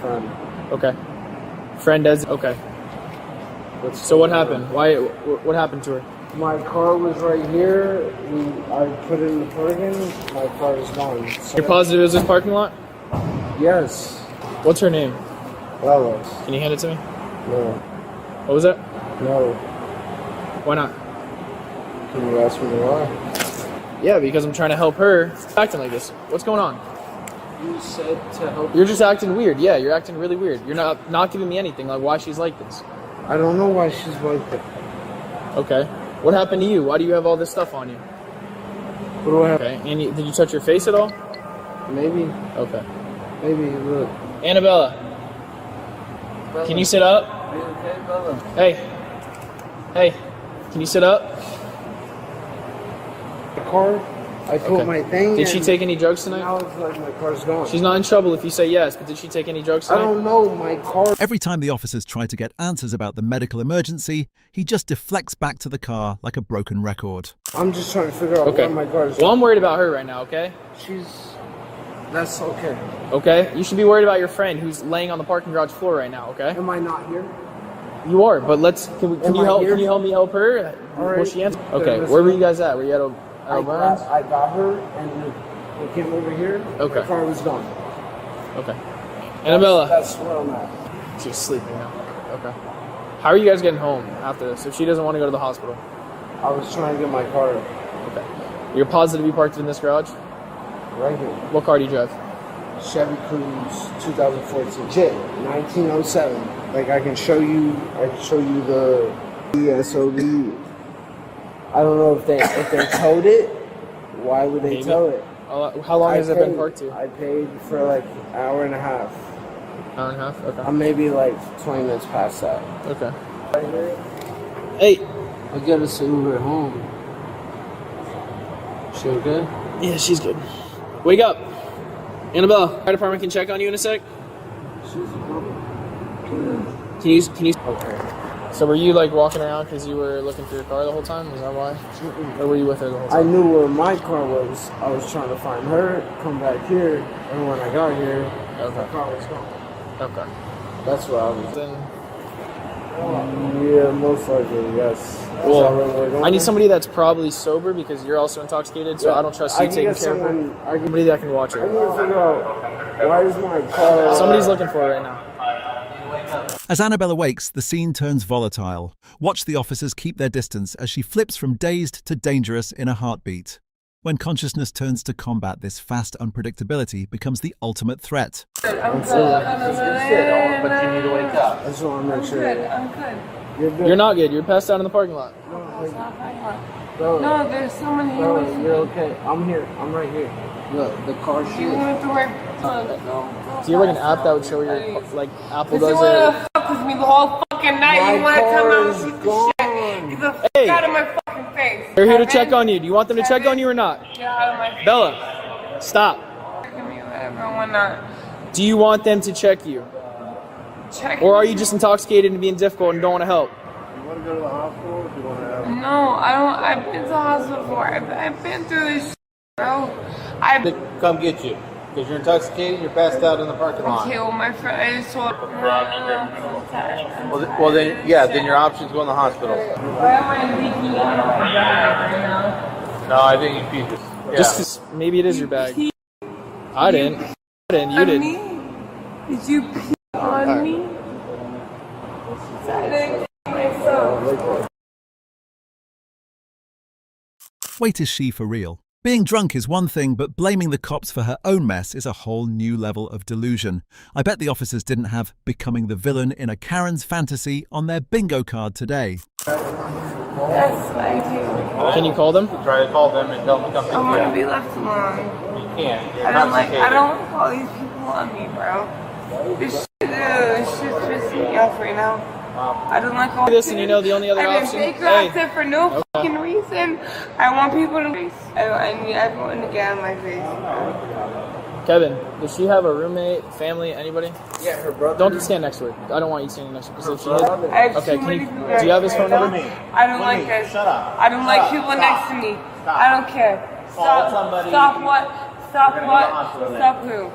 Friend. Okay. Friend does. Okay. So what happened? Why? What happened to her? My car was right here. I put it in the parking. My car is gone. So You're positive it was this parking lot? yes. What's her name? Alice. Can you hand it to me? No. What was that? No. Why not? Can you ask me why? Yeah, because I'm trying to help her. Acting like this. What's going on? You said to help. You're just acting weird. Yeah, you're acting really weird. You're not giving me anything like why she's like this. I don't know why she's like that. Okay. What happened to you? Why do you have all this stuff on you? What do I have? Okay. And did you touch your face at all? Maybe. Okay. Maybe. Look. Annabella, Bella. can you sit up? Okay, Bella. Hey, can you sit up? The car. I put Okay. my thing. Did she take any drugs tonight? Now it's like my car's gone. She's not in trouble if you say yes, but did she take any drugs I tonight? don't know. My car. Every time the officers try to get answers about the medical emergency, he just deflects back to the car like a broken record. I'm just trying to figure out Okay. where my car is. Well, I'm worried about her right now, okay? That's okay. Okay? You should be worried about your friend who's laying on the parking garage floor right now, okay? Am I not here? You are, but can Am you I help here? Can you help me help her? All right. Will she answer? Good, Okay, listen. where were you guys at? Were you at I O'Brien's? got her and we came over here. Okay. The car was gone. Okay. Annabella. That's where I'm at. She's sleeping now. Okay. How are you guys getting home after this if she doesn't want to go to the hospital? I was trying to get my car Okay. You're positive you parked it in this garage? right here. What car do you drive? Chevy Cruze 2014. JIT 1907. Like I can show you the ESOB. I don't know if they towed it Why would they tow it? How long has it been parked here? I paid for like an hour and a half. Hour and a half? Okay. I'm maybe like 20 minutes past that. Okay. Hey! I got us an Uber home. She okay? Yeah, she's good. Wake up! Annabelle, fire department can check on you in a sec. Can you? Okay. So were you like walking around because you were looking for your car the whole time? Is that why? Or were you with her the whole time? I knew where my car was. I was trying to find her, come back here, and when I got here, the car was gone. Okay. That's what I was. Then, yeah, most likely, yes. Well, I need somebody that's probably sober because you're also intoxicated, so I don't trust you taking care of her. Somebody that can watch I her. need to figure out why is my car. Somebody's looking for her right now. As Annabelle awakes, the scene turns volatile. Watch the officers keep their distance as she flips from dazed to dangerous in a heartbeat. When consciousness turns to combat, this fast unpredictability becomes the ultimate threat. I'm good. But you need to wake up. I just want to make sure. I'm good. You're good. You're not good. You're passed out in the parking lot. No, there's someone here. No, you're okay. I'm here. I'm right here. Look, the car shit. You want to work? Do you have like an app that would show your, like Apple does You want to fuck with me the whole fucking night? My You want to come out car and is shoot the gone. shit? Get the fuck out of my fucking face. They're here to check on you. Do you want them to check on you or not? Get out of my face. Bella, stop. Give me whatever I want not. Do you want them to check you? Check Or are you just intoxicated and being difficult and don't want to help? You want to go to the hospital? Or do you want to have... No, I don't. I've been to the hospital before. I've been through this shit, bro. Come get you. Because you're intoxicated, you're passed out in the parking lot. Okay, well, my friend, I just told Well, then your options go in the hospital. Why am I leaking out of my bag right now? No, I think you peed this. Yeah. Just 'cause maybe it is your bag. I didn't. You did. Did you pee on me? I didn't myself. Wait, is she for real? Being drunk is one thing, but blaming the cops for her own mess is a whole new level of delusion. I bet the officers didn't have becoming the villain in a Karen's fantasy on their bingo card today. Yes, I do. Can you call them? Try to call them and tell them to come pick I you want to up. be left alone. You can't. You're I don't like intoxicated. all these people on me, bro. This shit's pissing me off right now. I don't like all this, and you know the only other option. I've been Baker for no fucking reason. I want people to. I need everyone to get out of my face. Kevin, does she have a roommate, family, anybody? Yeah, her brother. Don't stand next to her. I don't want you standing next to her. Because if she is, I have okay, too many people do you have his phone number? I don't like this. Shut up. I don't like people next to me. I don't care. Call somebody. Stop what? Stop what? Stop who?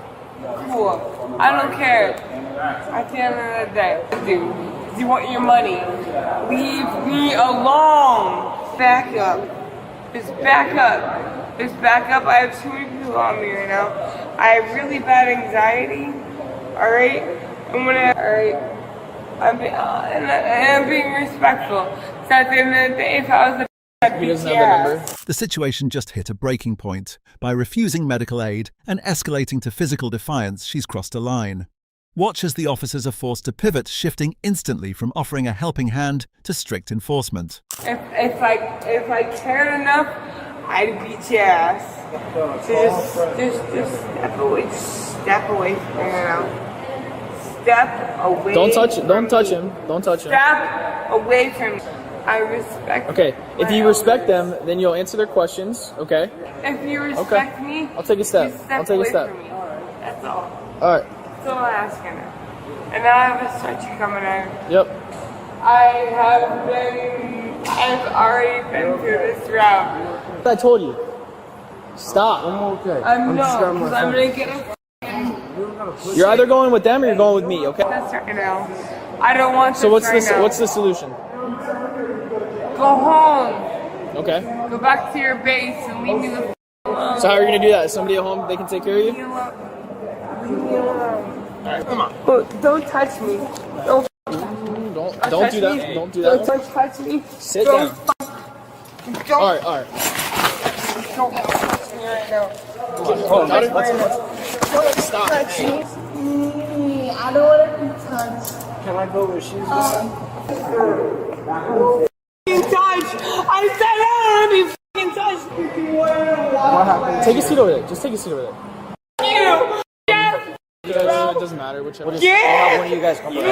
Cool. I don't care. At the end of the day, dude, you want your money. Leave me alone. Back up. Just back up. Just back up. I have too many people on me right now. I have really bad anxiety. Alright? Alright? I'm being respectful. So at the end of the day, if I was He doesn't have the number. The situation just hit a breaking point. By refusing medical aid and escalating to physical defiance, she's crossed a line. Watch as the officers are forced to pivot, shifting instantly from offering a helping hand to strict enforcement. If I cared enough, I'd beat your ass. So just step away from me now. Step away. Don't touch it. Don't touch him. Don't touch him. Step away from me. I respect. Okay, if you respect them, then you'll answer their questions. Okay. If you respect me, I'll take a step. I'll take a step. From me. That's all. All right. That's all I'm asking. And now I have a stretcher coming out. Yep. I've already been through this route. I told you. Stop. I'm okay. I'm just grabbing my because I'm phone. gonna get a. You're either going with them or you're going with me. Okay. That's right now. I don't want So this right now. what's the solution? Go home. Okay. Go back to your base and leave me the f alone. So how are you gonna do that? Is somebody at home they can take care of you? Leave me alone. All right, come on. But don't touch me. Don't Don't do that. me. Don't do that. Don't touch me. Sit Don't down. Don't All right. Don't touch me right now. Stop. Touch me. I don't want to be touched. Can I go where she's going? Touch! I said I don't want to be f***ing touched. Am I Take a seat over there. Just take a seat over there. You. It doesn't matter. Whichever. I'll have one of you guys come Did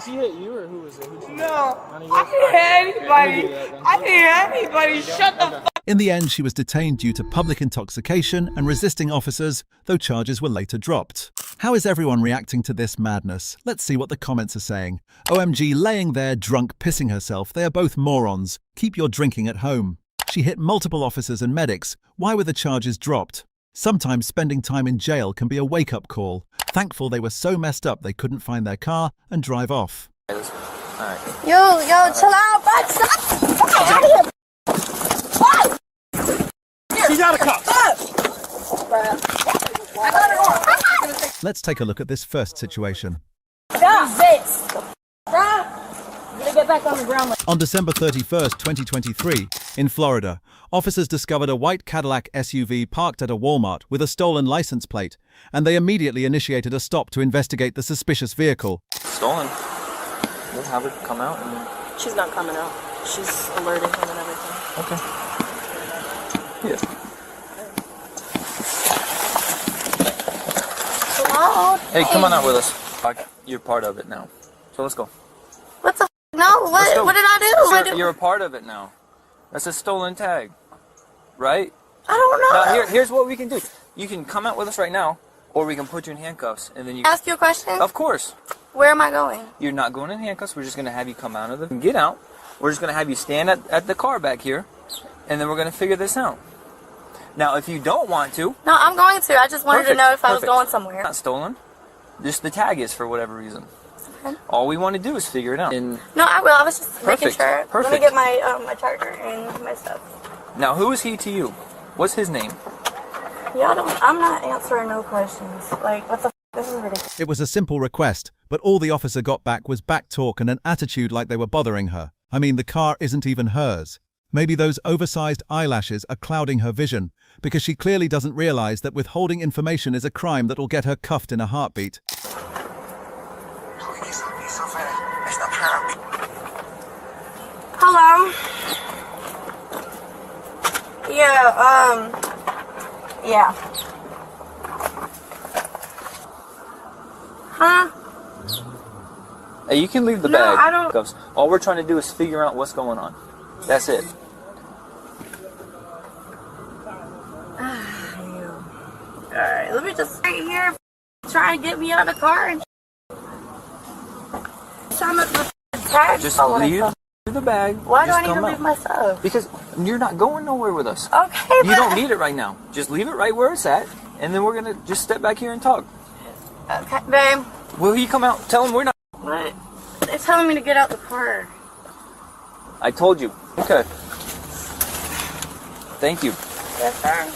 she hit you or who was it? No. I didn't hit anybody. I didn't hit anybody. Shut the fuck. In the end, she was detained due to public intoxication and resisting officers, though charges were later dropped. How is everyone reacting to this madness? Let's see what the comments are saying. OMG, laying there drunk, pissing herself. They are both morons. Keep your drinking at home. She hit multiple officers and medics. Why were the charges dropped? Sometimes spending time in jail can be a wake-up call. Thankful they were so messed up they couldn't find their car and drive off. Alright. Yo, chill out, bud. Stop. Out of here. She's out of cuffs. Let's take a look at this first situation. Get back on the ground. On December 31st, 2023, in Florida, officers discovered a white Cadillac SUV parked at a Walmart with a stolen license plate, and they immediately initiated a stop to investigate the suspicious vehicle. Stolen. We'll have her come out and... She's not coming out. She's alerting him and everything. Okay. Yeah. Hello? Hey, come on out with us. You're part of it now. So let's go. What the f? No, what did I do? You're a part of it now. That's a stolen tag. Right? I don't know. Now, here's what we can do. You can come out with us right now, or we can put you in handcuffs, and then you... Ask you a question? Of course. Where am I going? You're not going in handcuffs. We're just going to have you come out of the... Get out. We're just going to have you stand at the car back here, and then we're going to figure this out. Now, if you don't want to... No, I'm going to. I just wanted to know if I was going somewhere. Not stolen. Just the tag is for whatever reason. Okay. All we want to do is figure it out. And no, I will. I was just making sure. Perfect. Let me get my my charger and my stuff. Now, who is he to you? What's his name? I'm not answering no questions. Like, what the f? This is ridiculous. It was a simple request, but all the officer got back was back talk and an attitude like they were bothering her. I mean, the car isn't even hers. Maybe those oversized eyelashes are clouding her vision, because she clearly doesn't realize that withholding information is a crime that will get her cuffed in a heartbeat. Hello? Yeah, Huh? Hey, you can leave the No, bag. I don't- All we're trying to do is figure out what's going on. That's it. Alright, let me just right here try and get me out of the car and Just leave the bag. Why do Just I need to come leave out. my stuff? Because you're not going nowhere with us. Okay, You don't need it right now. Just leave it right where it's at, and then we're gonna just step back here and talk. Okay, babe. Will he come out? Tell him we're not. What? They're telling me to get out the car. I told you. Okay. Thank you. Yes, sir.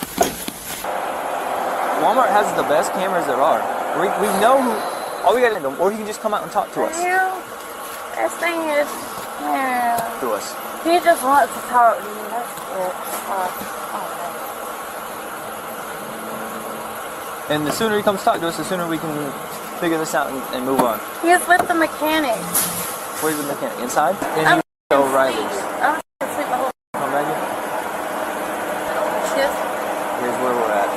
Walmart has the best cameras there are. We know who. All we gotta do, or he can just come out and talk to us. This thing is, yeah. To us. He just wants to talk to me. That's it. And the sooner he comes talk to us, the sooner we can figure this out and move on. He's with the mechanic. Where's the mechanic? Inside? And you O'Reilly's. I'm asleep the whole. Come back here. Yes. Here's where we're at.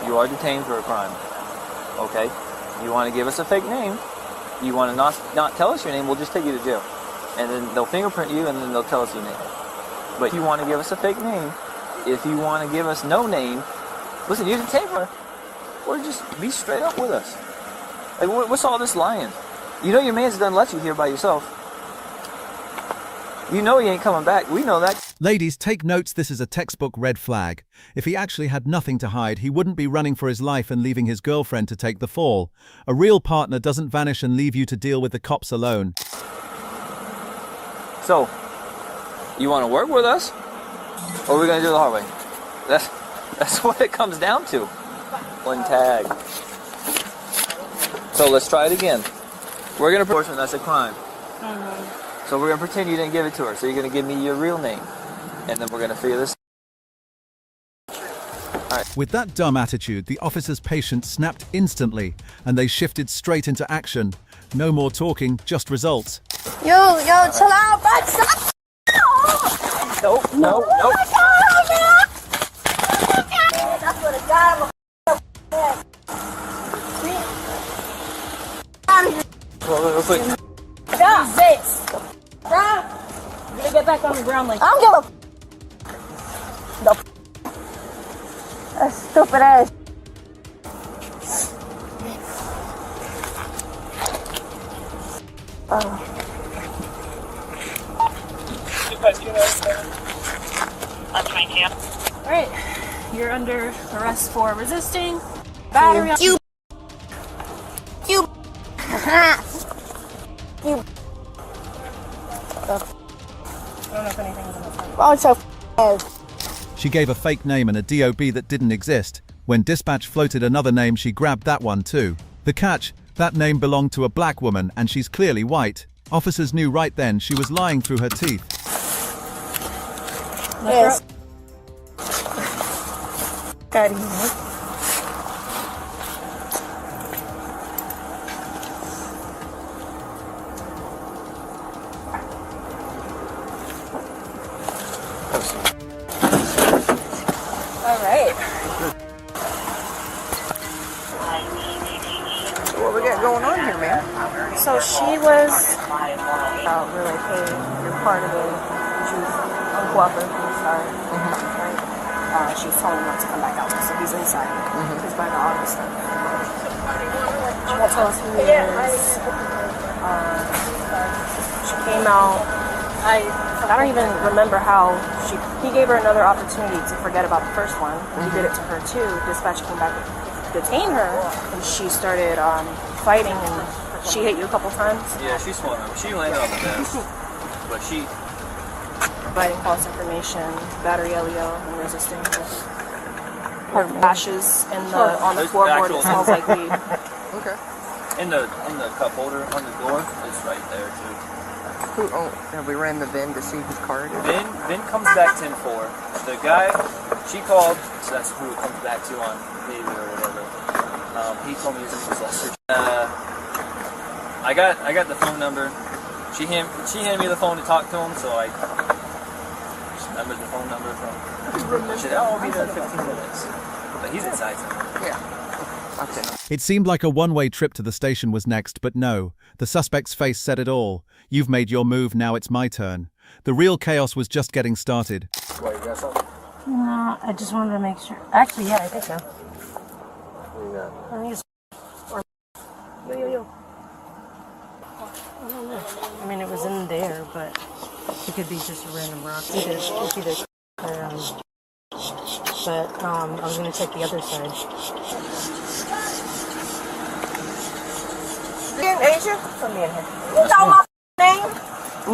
You are detained for a crime. Okay? You want to give us a fake name. You want to not tell us your name, we'll just take you to jail. And then they'll fingerprint you, and then they'll tell us your name. But if you want to give us a fake name, if you want to give us no name, listen, you're detained for, or just be straight up with us. Like, what's all this lying? You know your man's done let you here by yourself. You know he ain't coming back. We know that. Ladies, take notes, this is a textbook red flag. If he actually had nothing to hide, he wouldn't be running for his life and leaving his girlfriend to take the fall. A real partner doesn't vanish and leave you to deal with the cops alone. So, you want to work with us, or are we going to do it the hard way? That's what it comes down to. One tag. So let's try it again. We're going to portion that's a crime. So we're going to pretend you didn't give it to her. So you're going to give me your real name. And then we're going to figure this out. All right. With that dumb attitude, the officer's patience snapped instantly, and they shifted straight into action. No more talking, just results. Yo, chill out, bud. Stop. Nope. No. Nope. That's what a guy Well, let's like. Stop this. Stop. I'm gonna get back on the ground like I don't give a that stupid ass. Alright, you're under arrest for resisting, battery on You. I don't know if anything was in this one. Oh, so ass. She gave a fake name and a DOB that didn't exist. When dispatch floated another name, she grabbed that one too. The catch, that name belonged to a black woman and she's clearly white. Officers knew right then she was lying through her teeth. Yes. Alright. what we got going on here, man? So she was really, hey, you're part of it. She was uncooperative from the start. Right? She was telling him not to come back out, so he's inside. He's by the auto stuff. She won't tell us who he is. She came out. I don't even remember how he gave her another opportunity to forget about the first one. He did it to her too. Dispatch came back to detain her, and she started fighting, and she hit you a couple times. Yeah, she swung him. She landed on the desk, but she. Providing false information, battery LEO, and resisting. Her ashes on the floorboard. It smells like weed. Okay. In the cup holder on the door, it's right there too. Have we ran the VIN to see whose car it is? Vin comes back 10-4. The guy she called, so that's who it comes back to on maybe or whatever. He told me his name was Lester. I got the phone number. She handed me the phone to talk to him, so I just remembered the phone number from. She said, "Oh, I'll be there in 15 minutes." But he's inside somewhere. Yeah. Okay. It seemed like a one-way trip to the station was next, but no. The suspect's face said it all. You've made your move, now it's my turn. The real chaos was just getting started. Wait, you got something? No, I just wanted to make sure. Actually, yeah, I think so. What do you got? I think it's. Yo. I don't know. I mean, it was in there, but it could be just a random rock. It's either or, but I was gonna check the other side. Asia? From me in here. You know my name?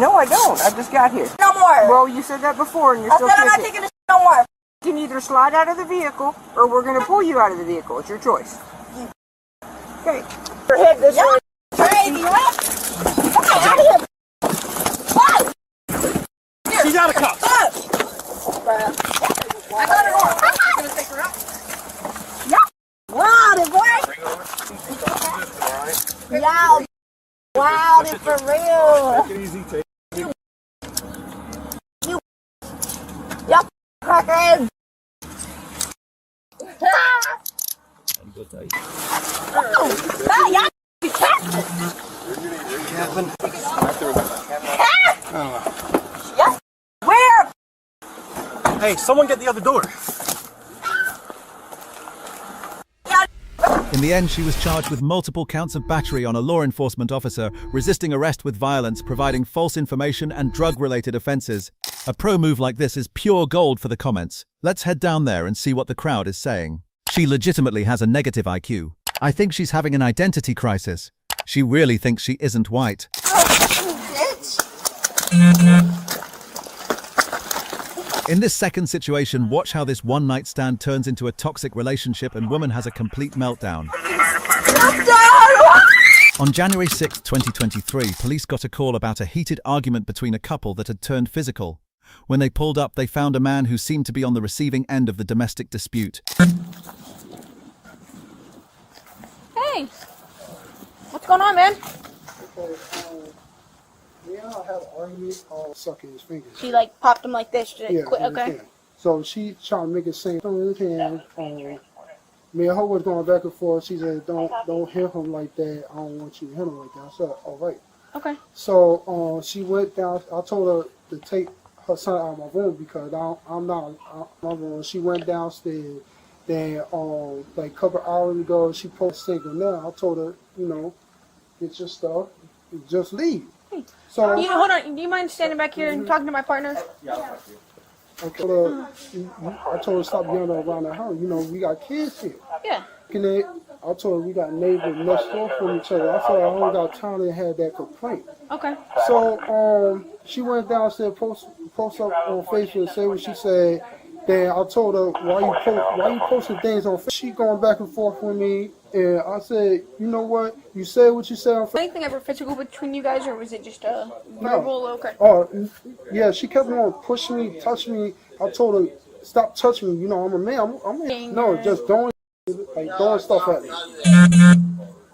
No, I don't. I just got here. No more. Well, you said that before, and you're I still said I'm not kicking. taking this no more. You can either slide out of the vehicle, or we're going to pull you out of the vehicle. It's your choice. Okay. Your head this way. Crazy, right? Come on, out of here. What? Here. She's out of cuffs. I got her on. I'm going to take her out. Wow, the boy. Y'all, wow, it's for real. Take it easy, take Y'all crackheads. Y'all be catching. Yes. Where? Hey, someone get the other door. In the end, she was charged with multiple counts of battery on a law enforcement officer, resisting arrest with violence, providing false information, and drug-related offenses. A pro move like this is pure gold for the comments. Let's head down there and see what the crowd is saying. She legitimately has a negative IQ. I think she's having an identity crisis. She really thinks she isn't white. In this second situation, watch how this one-night stand turns into a toxic relationship and woman has a complete meltdown. On January 6, 2023, police got a call about a heated argument between a couple that had turned physical. When they pulled up, they found a man who seemed to be on the receiving end of the domestic dispute. Hey, what's going on, man? Yeah, I had an argument sucking his fingers. She like popped him like this. Yeah, Quit. Okay. yeah. So she trying to make it seem on his hand. Me and her was going back and forth. She said, "Don't hit him like that. I don't want you to hit him like that." I said, "All right." Okay. So she went down. I told her to take her son out of my room because I'm not my room. She went downstairs. Then like a couple hours ago, she posted single. Now I told her, get your stuff, and just leave. So hold on. Do you mind standing back here and talking to my partner? Yeah. I told her to stop yelling around the house. We got kids here. Yeah. I told her we got neighbors next door from each other. I told her I don't got time to have that complaint. Okay. So she went downstairs, post up on Facebook and say what she said. Then I told her, why you posting things on Facebook? She going back and forth with me, and I said, you know what? You said what you said on Facebook. Anything ever physical between you guys, or was it just a verbal? No. Okay. Oh, yeah. She kept on pushing me, touching me. I told her, stop touching me. I'm a man. No, just throwing stuff at me.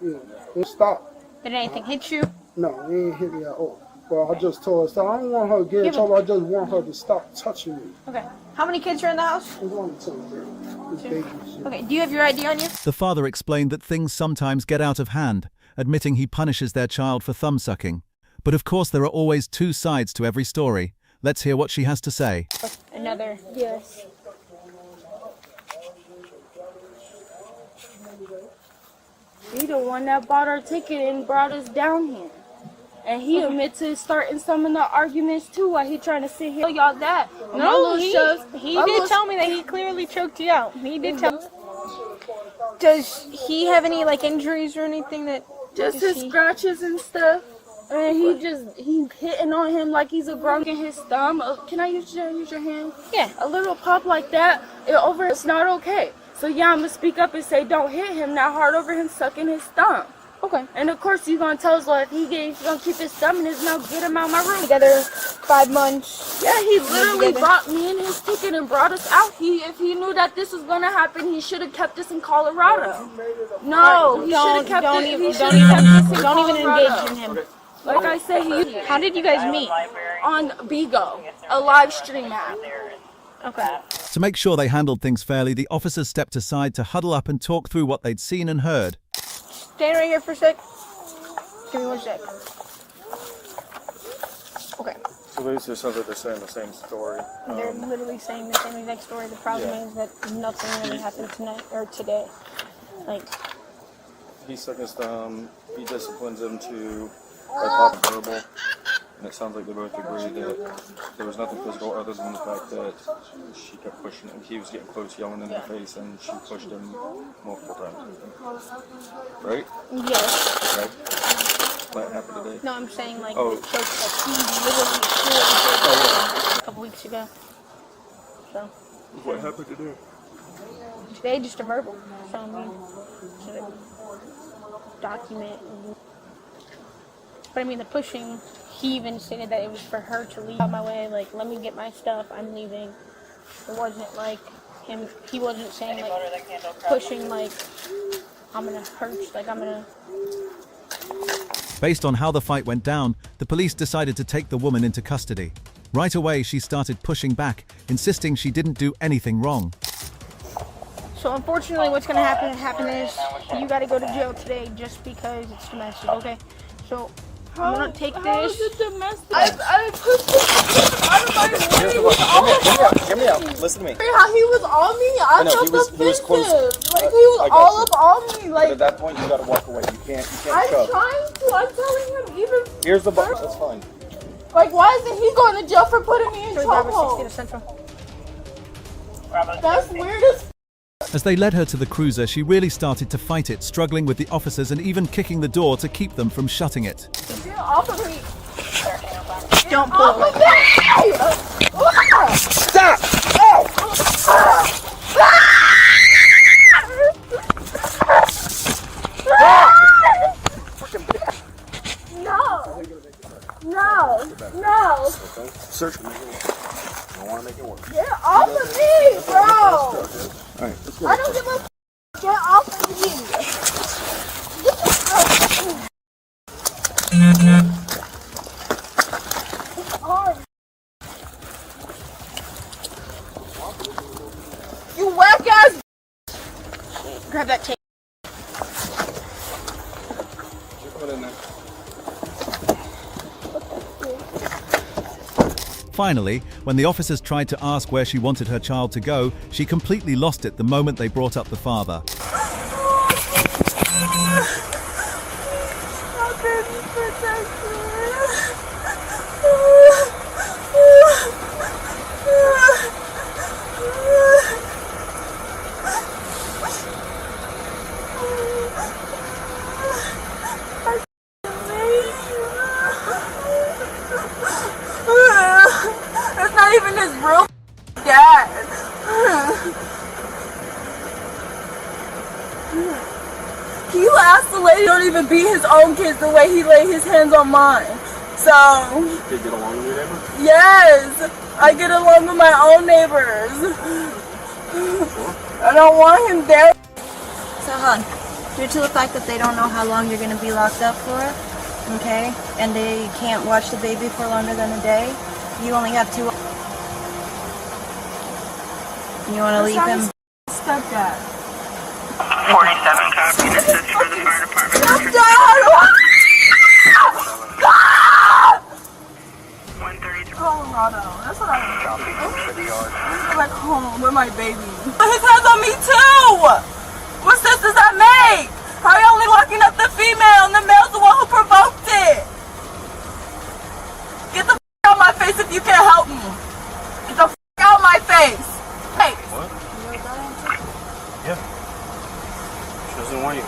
Yeah, stop. Did anything hit you? No, it ain't hit me at all. Well, I just told her, stop. I don't want her to get in trouble. I just want her to stop touching me. Okay. How many kids are in the house? Okay. Do you have your ID on you? The father explained that things sometimes get out of hand, admitting he punishes their child for thumb-sucking. But of course there are always two sides to every story. Let's hear what she has to say. Another. Yes. He the one that bought our ticket and brought us down here. And he admit to starting some of the arguments too while he trying to sit here. Tell y'all that. No, he did tell me that he clearly choked you out. He did tell me. Does he have any injuries or anything that? Just his scratches and stuff. And he hitting on him like he's a broken his thumb. Can I use your hand? Yeah. A little pop like that. It's not okay. So yeah, I'm gonna speak up and say don't hit him that hard over him sucking his thumb. Okay. And of course you're gonna tell us, well, if he's gonna keep his thumb in his mouth, get him out of my room. Together 5 months. Yeah, he literally brought me in his ticket and brought us out. If he knew that this was gonna happen, he should have kept us in Colorado. No, he should have kept us in Don't even Colorado. engage in him. Like I said, How did you guys meet? On Bigo, a live stream app. Okay. To make sure they handled things fairly, the officers stepped aside to huddle up and talk through what they'd seen and heard. Stand right here for a sec. Give me 1 sec. Okay. So basically, it sounds like they're saying the same story. They're literally saying the same exact story. The problem is that nothing really happened tonight or today. He sucked his thumb. He disciplines him to pop verbal. And it sounds like they both agree that there was nothing physical other than the fact that she kept pushing him. He was getting close, yelling in her face, and she pushed him multiple times. Right? Yes. Okay. That happened today? No, I'm saying he literally a couple weeks ago. So. What happened today? Today, just a verbal. So, I mean, should document. But I mean, the pushing, he even stated that it was for her to leave out my way. Let me get my stuff, I'm leaving. It wasn't like him, he wasn't saying pushing I'm gonna hurt you, I'm gonna. Based on how the fight went down, the police decided to take the woman into custody. Right away, she started pushing back, insisting she didn't do anything wrong. So unfortunately, what's gonna happen is you gotta go to jail today just because it's domestic, okay? So I'm gonna take this. How is it domestic? I pushed him out of my way. Hear me out. Listen to me. How he was on me, I felt offensive. He was close. He was all up on me. But at that point, you gotta walk away. You can't I'm shove. trying to. I'm telling him even. Here's the box. That's fine. Why isn't he going to jail for putting me in trouble? That's weird as. As they led her to the cruiser, she really started to fight it, struggling with the officers and even kicking the door to keep them from shutting it. Get off of me! Don't pull it. Stop! No! Search me. I don't want to make it work. Get off of me, bro! Alright, let's go. I don't give a f. Get off of me! Get the f. Grab that tape. Finally, when the officers tried to ask where she wanted her child to go, she completely lost it the moment they brought up the father. That's not even his real dad. He asked the lady don't even beat his own kids the way he laid his hands on mine. So Did you get along with your neighbor? yes, I get along with my own neighbors. I don't want him there. So, hon, due to the fact that they don't know how long you're going to be locked up for, okay, and they can't watch the baby for longer than a day, you only have 2. You want to leave him? Stepdad. 47 copy. This is for the fire department. Stepdad! Colorado. That's what I want. I feel like home with my baby. His hands on me too! What sense does that make? How are you only locking up the female and the male's the one who provoked it? Get the out of my face if you can't help me. Get the out of my face. Hey. What? Yeah. She doesn't want you.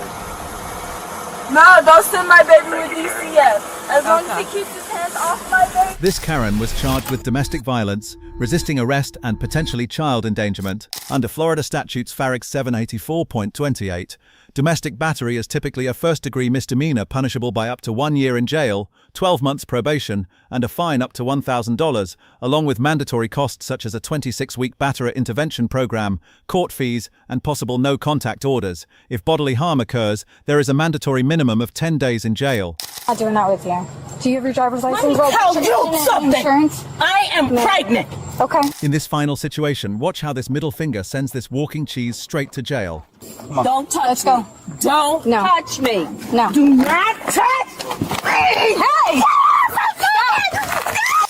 No, don't send my baby with DCF. As long as he keeps his hands off my baby. This Karen was charged with domestic violence, resisting arrest and potentially child endangerment. Under Florida statutes FARIC 784.28, domestic battery is typically a first-degree misdemeanor punishable by up to 1 year in jail, 12 months probation, and a fine up to $1,000, along with mandatory costs such as a 26-week batterer intervention program, court fees, and possible no-contact orders. If bodily harm occurs, there is a mandatory minimum of 10 days in jail. I'm doing that with you. Do you have your driver's license? Let me tell you something. Insurance? I am pregnant. Okay. In this final situation, watch how this middle finger sends this walking cheese straight to jail. Don't touch me. Don't touch me. No. Do not touch me. Hey!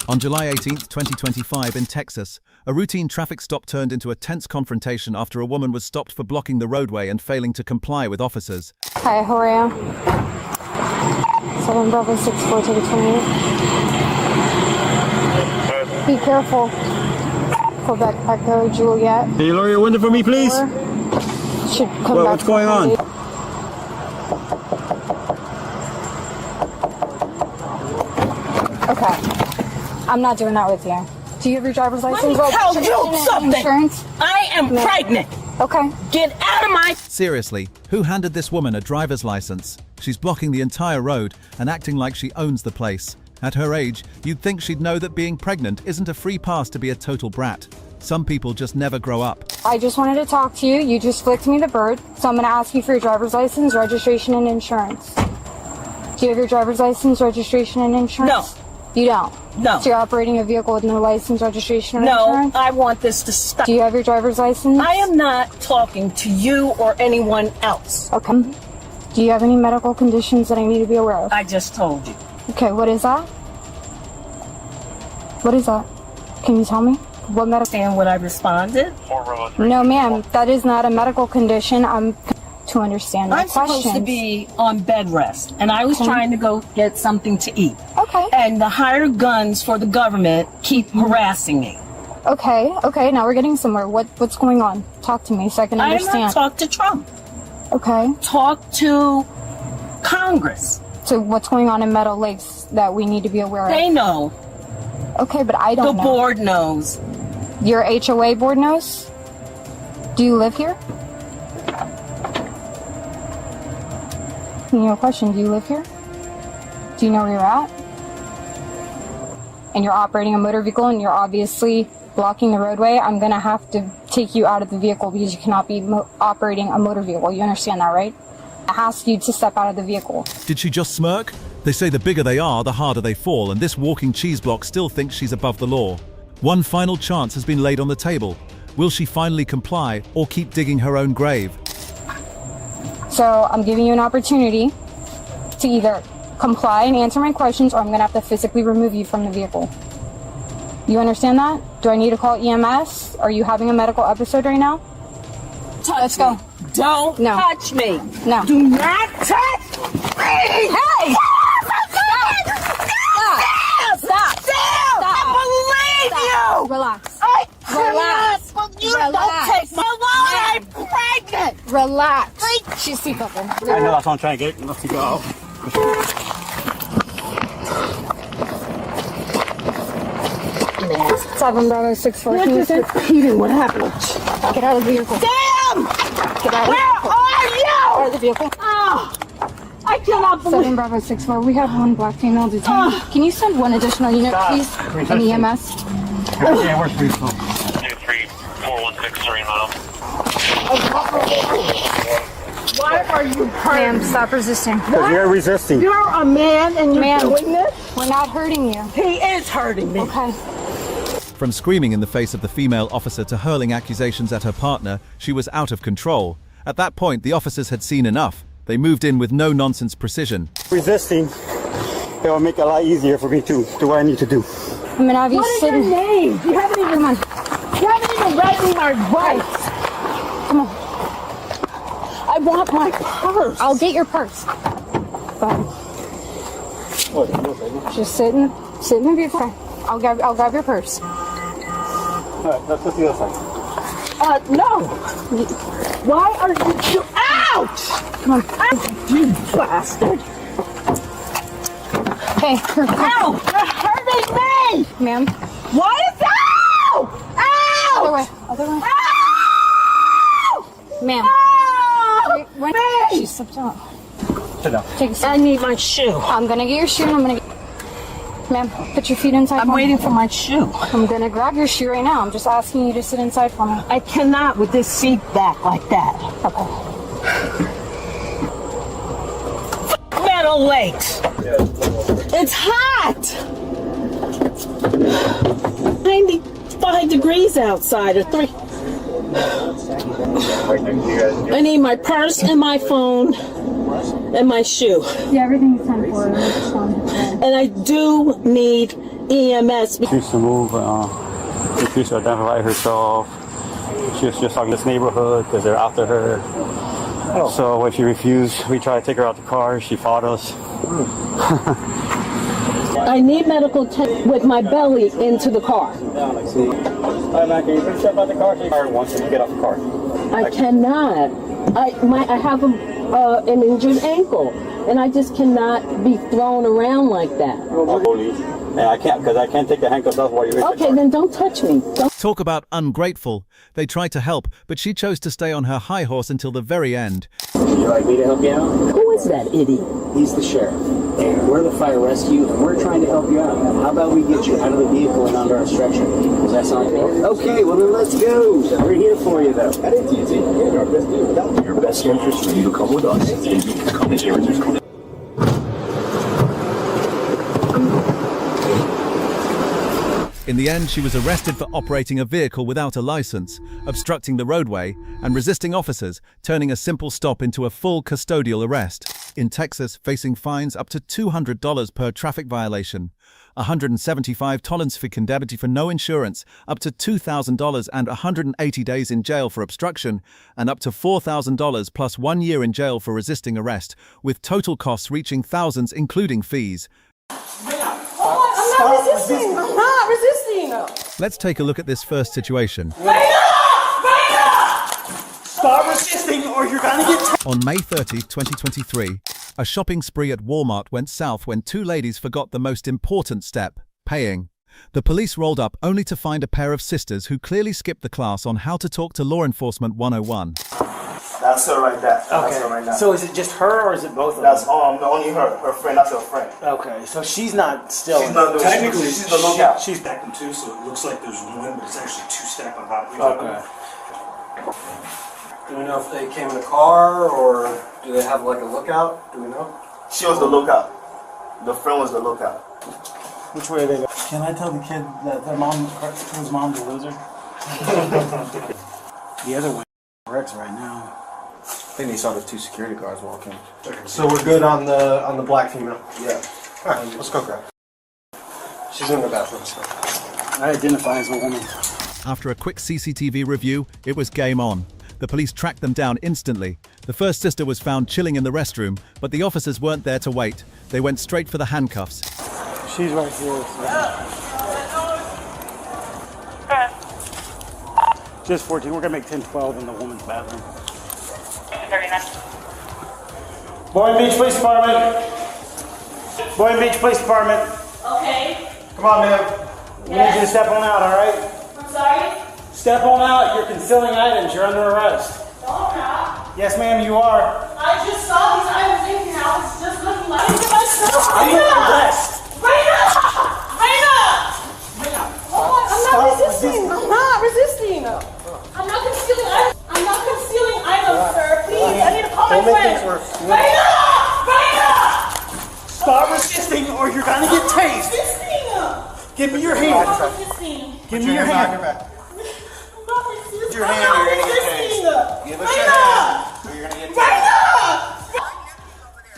On July 18, 2025 in Texas, a routine traffic stop turned into a tense confrontation after a woman was stopped for blocking the roadway and failing to comply with officers. Hi, how are you? 7 Bravo 64 to the 28. Be careful. Quebec Echo Juliet. Can you lower your window for me, please? Should come back. What's going on? Okay. I'm not doing that with you. Do you have your driver's license? Let me tell you something. Insurance? I am pregnant. Okay. Get out of my... Seriously, who handed this woman a driver's license? She's blocking the entire road and acting like she owns the place. At her age, you'd think she'd know that being pregnant isn't a free pass to be a total brat. Some people just never grow up. I just wanted to talk to you. You just flicked me the bird. So I'm going to ask you for your driver's license, registration, and insurance. Do you have your driver's license, registration, and insurance? No. You don't? No. So you're operating a vehicle with no license, registration, or No, insurance? I want this to stop. Do you have your driver's license? I am not talking to you or anyone else. Okay. Do you have any medical conditions that I need to be aware of? I just told you. Okay, what is that? What is that? Can you tell me? What medical? And what I responded? No, ma'am, that is not a medical condition. I'm to understand my I'm supposed to questions. be on bed rest, and I was trying to go get something to eat. Okay. And the hired guns for the government keep harassing me. Okay, now we're getting somewhere. What's going on? Talk to me so I can I understand. am not talk to Trump. Okay. Talk to Congress. So what's going on in Meadow Lakes that we need to be aware of? They know. Okay, but I don't know. The board knows. Your HOA board knows? Do you live here? You know, question, do you live here? Do you know where you're at? And you're operating a motor vehicle and you're obviously blocking the roadway. I'm going to have to take you out of the vehicle because you cannot be operating a motor vehicle. You understand that, right? I ask you to step out of the vehicle. Did she just smirk? They say the bigger they are, the harder they fall, and this walking cheese block still thinks she's above the law. One final chance has been laid on the table. Will she finally comply or keep digging her own grave? So I'm giving you an opportunity to either comply and answer my questions, or I'm gonna have to physically remove you from the vehicle. You understand that? Do I need to call EMS? Are you having a medical episode right now? Let's go. Don't touch me. No. Do not touch me. Hey! Stop. I believe you. Relax. I Relax. cannot. You don't take my wallet. I'm pregnant. Relax. She's seatbelted. I know, that's what I'm trying to get. Let's go. 7 Bravo 64. You're just repeating what happened. Get out of the vehicle. Damn! Get out. Where are you? Out of the vehicle. Oh, I cannot believe. 7 Bravo 64. We have one black female detained. Can you send one additional unit, please? An EMS. Yeah, where's 3-4? 23416 mile. Why are you hurting? Ma'am, stop resisting. Because you're resisting. You're a man and you're doing this? We're not hurting you. He is hurting me. Okay. From screaming in the face of the female officer to hurling accusations at her partner, she was out of control. At that point, the officers had seen enough. They moved in with no-nonsense precision. Resisting, it will make it a lot easier for me to do what I need to do. I'm gonna have you sit. What is your name? You haven't even read me my rights. Come on. I want my purse. I'll get your purse. Fine. Just sit in the vehicle. I'll grab your purse. Alright, let's go to the other side. No. Why are you ouch! Come on. You bastard. Hey, Ow! You're hurting me! Ma'am. What is ow? Ow! Other way. Other way. Ow! Ma'am. Ow! When Me! she slipped out. Sit down. Take a seat. I need my shoe. I'm gonna get your shoe and I'm gonna get... Ma'am, put your feet inside. I'm waiting for my shoe. I'm gonna grab your shoe right now. I'm just asking you to sit inside for me. I cannot with this seat back like that. Okay. Metal legs. It's hot. 95 degrees outside or 3. I need my purse and my phone and my shoe. Yeah, everything's 10-4. And I do need EMS. She used to move, she used to identify herself. She was just talking this neighborhood because they're after her. Oh. So when she refused, we tried to take her out the car. She fought us. I need medical attention with my belly into the car. Hi, man, can you please step out the car? She wants you to get off the car. I cannot. I have an injured ankle, and I just cannot be thrown around like that. Yeah, I can't, because I can't take the handcuffs off while you're in the Okay, then don't touch me. Talk about ungrateful. They tried to help, but she chose to stay on her high horse until the very end. Would you like me to help you out? Who is that idiot? He's the sheriff. And we're the fire rescue, and we're trying to help you out. How about we get you out of the vehicle and under obstruction? Does that sound fair? Okay, well then let's go. We're here for you, though. That is easy. Your best interest for you to come with us. And you can come here. In the end, she was arrested for operating a vehicle without a license, obstructing the roadway, and resisting officers, turning a simple stop into a full custodial arrest. In Texas, facing fines up to $200 per traffic violation, $175 tolerance for condemnity for no insurance, up to $2,000 and 180 days in jail for obstruction, and up to $4,000 plus 1 year in jail for resisting arrest, with total costs reaching thousands including fees. I'm not resisting. I'm not resisting. Let's take a look at this first situation. Stop resisting or you're gonna get... On May 30, 2023, a shopping spree at Walmart went south when two ladies forgot the most important step, paying. The police rolled up only to find a pair of sisters who clearly skipped the class on how to talk to Law Enforcement 101. That's her right there. Okay. That's her right now. So is it just her or is it both of them? That's only her. Her friend. That's her friend. Okay, so she's not still... She's not doing Technically, she's the lookout. She's stacked them too, so it looks like there's one, but it's actually two stacked on top of each other. Do we know if they came in a car or do they have like a lookout? Do we know? She was the lookout. The friend was the lookout. Which way are they going? Can I tell the kid that their mom, his mom's a loser? The other way works right now. think he saw the 2 security guards walk in. So we're good on the black female. Yeah. All right, let's go grab her. She's in the bathroom. So. I identify as a woman. After a quick CCTV review, it was game on. The police tracked them down instantly. The first sister was found chilling in the restroom, but the officers weren't there to wait. They went straight for the handcuffs. She's right here. Just 14. We're gonna make 10-12 in the woman's bathroom. Boynton Beach Police Department. Boynton Beach Police Department. Okay. Come on, ma'am. We need you to step on out, all right? I'm sorry? Step on out. You're concealing items. You're under arrest. No, I'm not. Yes, ma'am, you are. I just saw these items in here. I was just looking like myself. I'm under arrest. Raina! Oh, I'm not resisting. I'm not resisting. I'm not concealing items. I'm not concealing items, sir. Please, I need to call my friend. Raina! Stop resisting or you're gonna get tased. Give me your hand. Give me your hand. Put your hand or you're gonna get tased. Give us your hand or you're gonna get tased.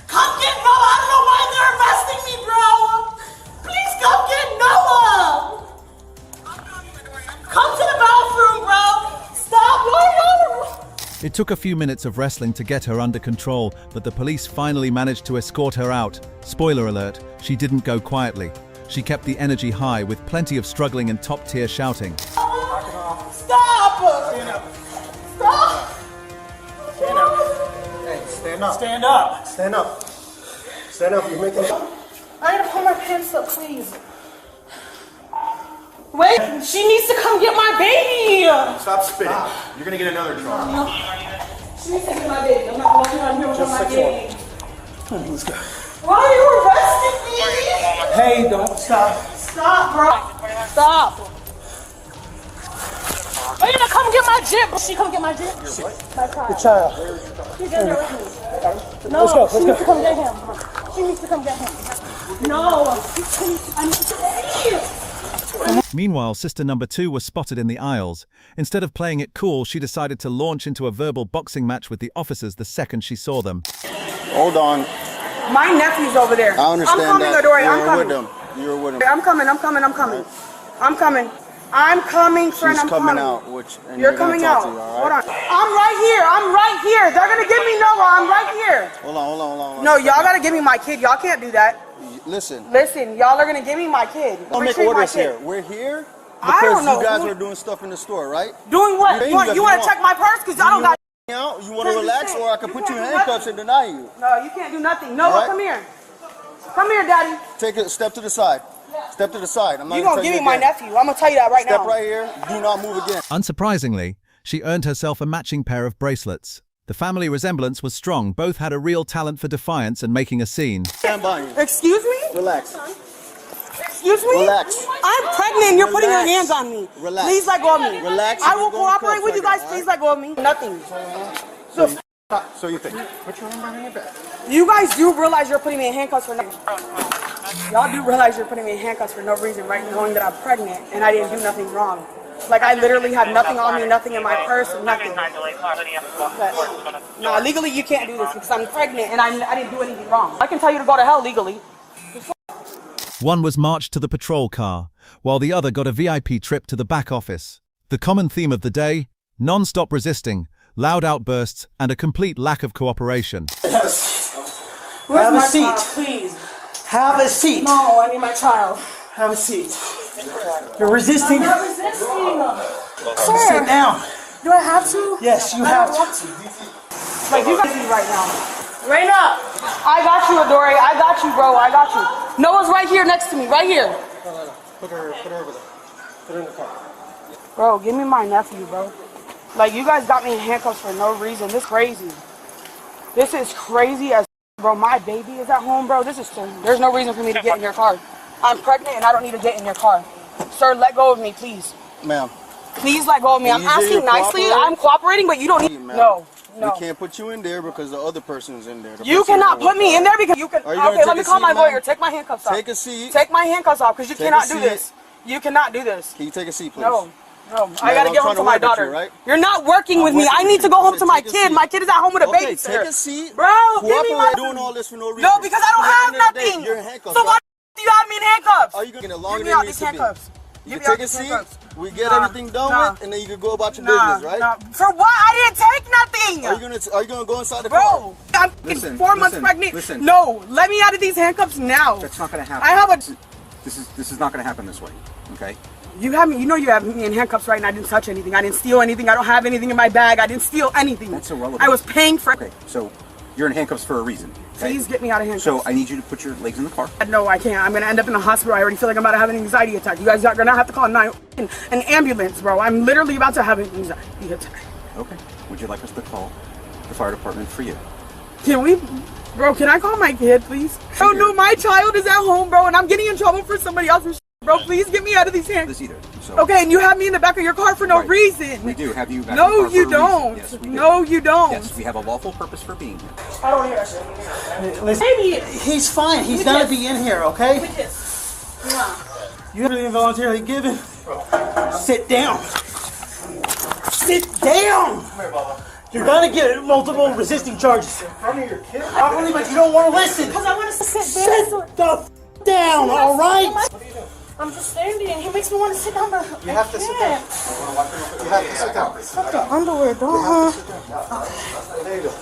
Come get Noah. I don't know why they're arresting me, bro. Please come get Noah. Come to the bathroom, bro. Stop. It took a few minutes of wrestling to get her under control, but the police finally managed to escort her out. Spoiler alert, she didn't go quietly. She kept the energy high with plenty of struggling and top-tier shouting. Stop. Stand up. Stop. Stand up. Hey, stand up. Stand up. Stand up. Stand up. You're making. I gotta pull my pants up, please. Wait, she needs to come get my baby. Stop spitting. You're gonna get another charge. She needs to get my baby. I'm not walking around here with my baby. Let's go. Why are you arresting me? Hey, don't stop. Stop, bro. Stop. Are you gonna come get my jib? She come get my jib? My child. The child. She's in there with me. No, Let's go. she needs to come get him. She needs to come get him. No. I need to Meanwhile, sister number 2 was spotted in the aisles. Instead of playing it cool, she decided to launch into a verbal boxing match with the officers the second she saw them. Hold on. My nephew's over there. I understand I'm coming, that. Adore. You I'm were coming. with them. You were with them. I'm coming, friend. She's I'm coming coming. out. You're coming out. Hold on. I'm right here. They're gonna give me Noah. I'm right here. Hold on. No, y'all gotta give me my kid. Y'all can't do that. Listen, y'all are gonna give me my kid. Don't make orders here. We're here because you guys are doing stuff in the store, right? Doing what? You want to check my purse? Because I don't got. You want to relax, or I can put you in handcuffs and deny you. No, you can't do nothing. Noah, come here. Come here, Daddy. Take a step to the side. Step to the side. I'm not you gonna give me my nephew. I'm gonna tell you that right now. Step right here. Do not move again. Unsurprisingly, she earned herself a matching pair of bracelets. The family resemblance was strong. Both had a real talent for defiance and making a scene. Stand by you. Excuse me? Relax. Excuse me? Relax. I'm pregnant. You're putting your hands on me. Relax. Please let go of me. Relax. I will cooperate with you guys. Please let go of me. Nothing. So you think? Put your arm behind your back. You guys do realize you're putting me in handcuffs for nothing. Y'all do realize you're putting me in handcuffs for no reason, right? Knowing that I'm pregnant and I didn't do nothing wrong. Like, I literally had nothing on me, nothing in my purse, nothing. No, legally you can't do this because I'm pregnant and I didn't do anything wrong. I can tell you to go to hell legally. One was marched to the patrol car, while the other got a VIP trip to the back office. The common theme of the day: non-stop resisting, loud outbursts, and a complete lack of cooperation. Where's my child, please? Have a seat. No, I need my child. Have a seat. You're resisting. I'm not resisting. Sir, sit down. Do I have to? Yes, you have to. Like, you got me right now. Raina, I got you, Adore. I got you, bro. I got you. Noah's right here next to me, right here. No. Put her over there. Put her in the car. Bro, give me my nephew, bro. Like, you guys got me in handcuffs for no reason. This crazy. This is crazy as bro. My baby is at home, bro. There's no reason for me to get in your car. I'm pregnant and I don't need to get in your car. Sir, let go of me, please. Ma'am. Please let go of me. I'm asking nicely. I'm cooperating, but you don't need. No. We can't put you in there because the other person is in there. You cannot put me in there because you can. Okay, let me call my lawyer. Take my handcuffs off. Take a seat. Take my handcuffs off because you cannot do this. You cannot do this. Can you take a seat, please? No. Bro, I gotta get home to my daughter. Right? You're not working with me. I need to go home to my kid. My kid is at home with a babysitter. Take a seat. Bro, give me my... doing all this for no reason. No, because I don't have nothing. You're in handcuffs. So why do you have me in handcuffs? Are you going to get longer Give me than out you these need to be? handcuffs. You can take a seat, we get everything done with, and then you can go about your business, right? For what? I didn't take nothing. Are you gonna go inside the car? I'm listen, 4 months pregnant. Listen. No, let me out of these handcuffs now. That's not gonna happen. I have a... This is not gonna happen this way, okay? You have me, you know you have me in handcuffs right now. I didn't touch anything. I didn't steal anything. I don't have anything in my bag. I didn't steal anything. That's irrelevant. I was paying for... Okay, so you're in handcuffs for a reason. Okay? Please get me out of handcuffs. So I need you to put your legs in the car. No, I can't. I'm gonna end up in the hospital. I already feel like I'm about to have an anxiety attack. You guys are gonna have to call an ambulance, bro. I'm literally about to have an anxiety attack. Okay. Would you like us to call the fire department for you? Can we... Bro, can I call my kid, please? Oh, no, my child is at home, bro, and I'm getting in trouble for somebody else's shit. Bro, please get me out of these handcuffs. This either. So, okay, and you have me in the back of your car for no reason. We do have you back No, in the car for you a reason. don't. Yes, we do. No, you don't. Yes, we have a lawful purpose for being here. I don't hear that shit. Listen, he's fine. He's got to be in here, okay? You haven't voluntarily given. Sit down. Sit down. You're gonna get multiple resisting charges. In front of your kid? Not only, but you don't want to listen. Because I want to sit down. Sit the f down, all right? I'm just standing. He makes me want to sit down, but you have to sit down. You have to sit down. Put the underwear down. There you go.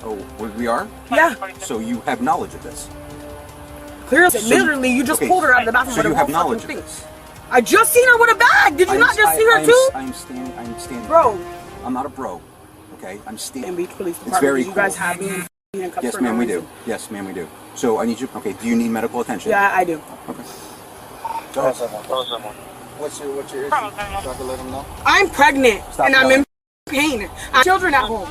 Oh, we are? Yeah. So you have knowledge of this? Clearly, literally, you just pulled her out of the bathroom So with you a have whole knowledge fucking of thing. this? I just seen her with a bag. Did you not just see her too? I'm standing. Bro. I'm not a bro. Okay? I'm standing. Beach Police It's Department. very You guys have me in handcuffs Yes, for ma'am, no we reason. do. Yes, ma'am, we do. So I need you. Okay, do you need medical attention? Yeah, I do. Okay. Call someone. What's your issue? So I can let them know. I'm pregnant Stop and I'm yelling. in pain. I have children at home.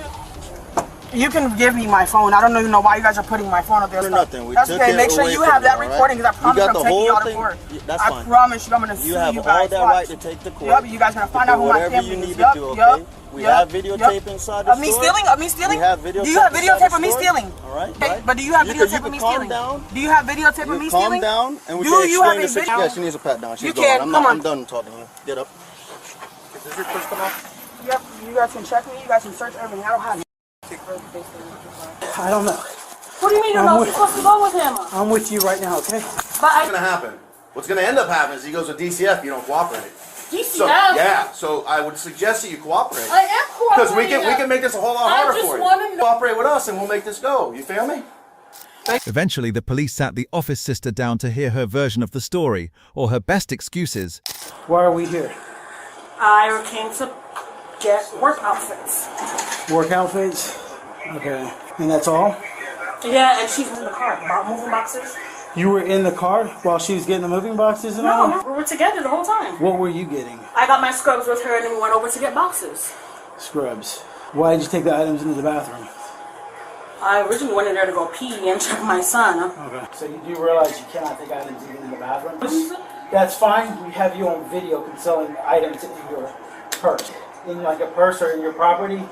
You can give me my phone. I don't even know why you guys are putting my phone up there. Nothing. We That's took okay. it Make sure away you from have that you, all right? recording because I promise You got I'm the taking whole you out of thing. court. That's I fine. promise you I'm going to sue You have you all guys. that Watch. right to take the court. Yep, you guys are going to find out who my whatever family you is. need Yep, to do, yep, okay? We yep, have videotape yep. inside the Of me store. stealing? Of me stealing? We have videotape Do you have inside videotape the of me store. stealing? All right. Okay, right. but do you have You videotape can of me calm stealing? down. Do you have videotape of me Calm stealing? down, and we Do can you have explain the a situation. video? Yeah, she needs a pat down. She's You going. can. I'm Come on. I'm done talking to you. Get up. Does your purse come off? Yep, you guys can check me. You guys can search everything. I don't have it. I don't know. What do you mean you're not supposed to go with him? I'm with you right now, okay? But What's going to happen? What's going to end up happening is he goes to DCF if you don't cooperate. DCF? So, yeah, so I would suggest that you cooperate. I am Because cooperating. we can make this a whole lot I harder just for you. wanna know- Cooperate with us and we'll make this go. You feel me? Eventually, the police sat the office sister down to hear her version of the story, or her best excuses. Why are we here? I came to get work outfits. Work outfits? Okay. And that's all? Yeah, and she's in the car about moving boxes. You were in the car while she was getting the moving boxes and all? No, we were together the whole time. What were you getting? I got my scrubs with her and then we went over to get boxes. Scrubs. Why did you take the items into the bathroom? I originally went in there to go pee and check my son. Okay. So you do realize you cannot take items even in the bathroom? That's fine. We have you on video concealing items in your purse. In like a purse or in your property,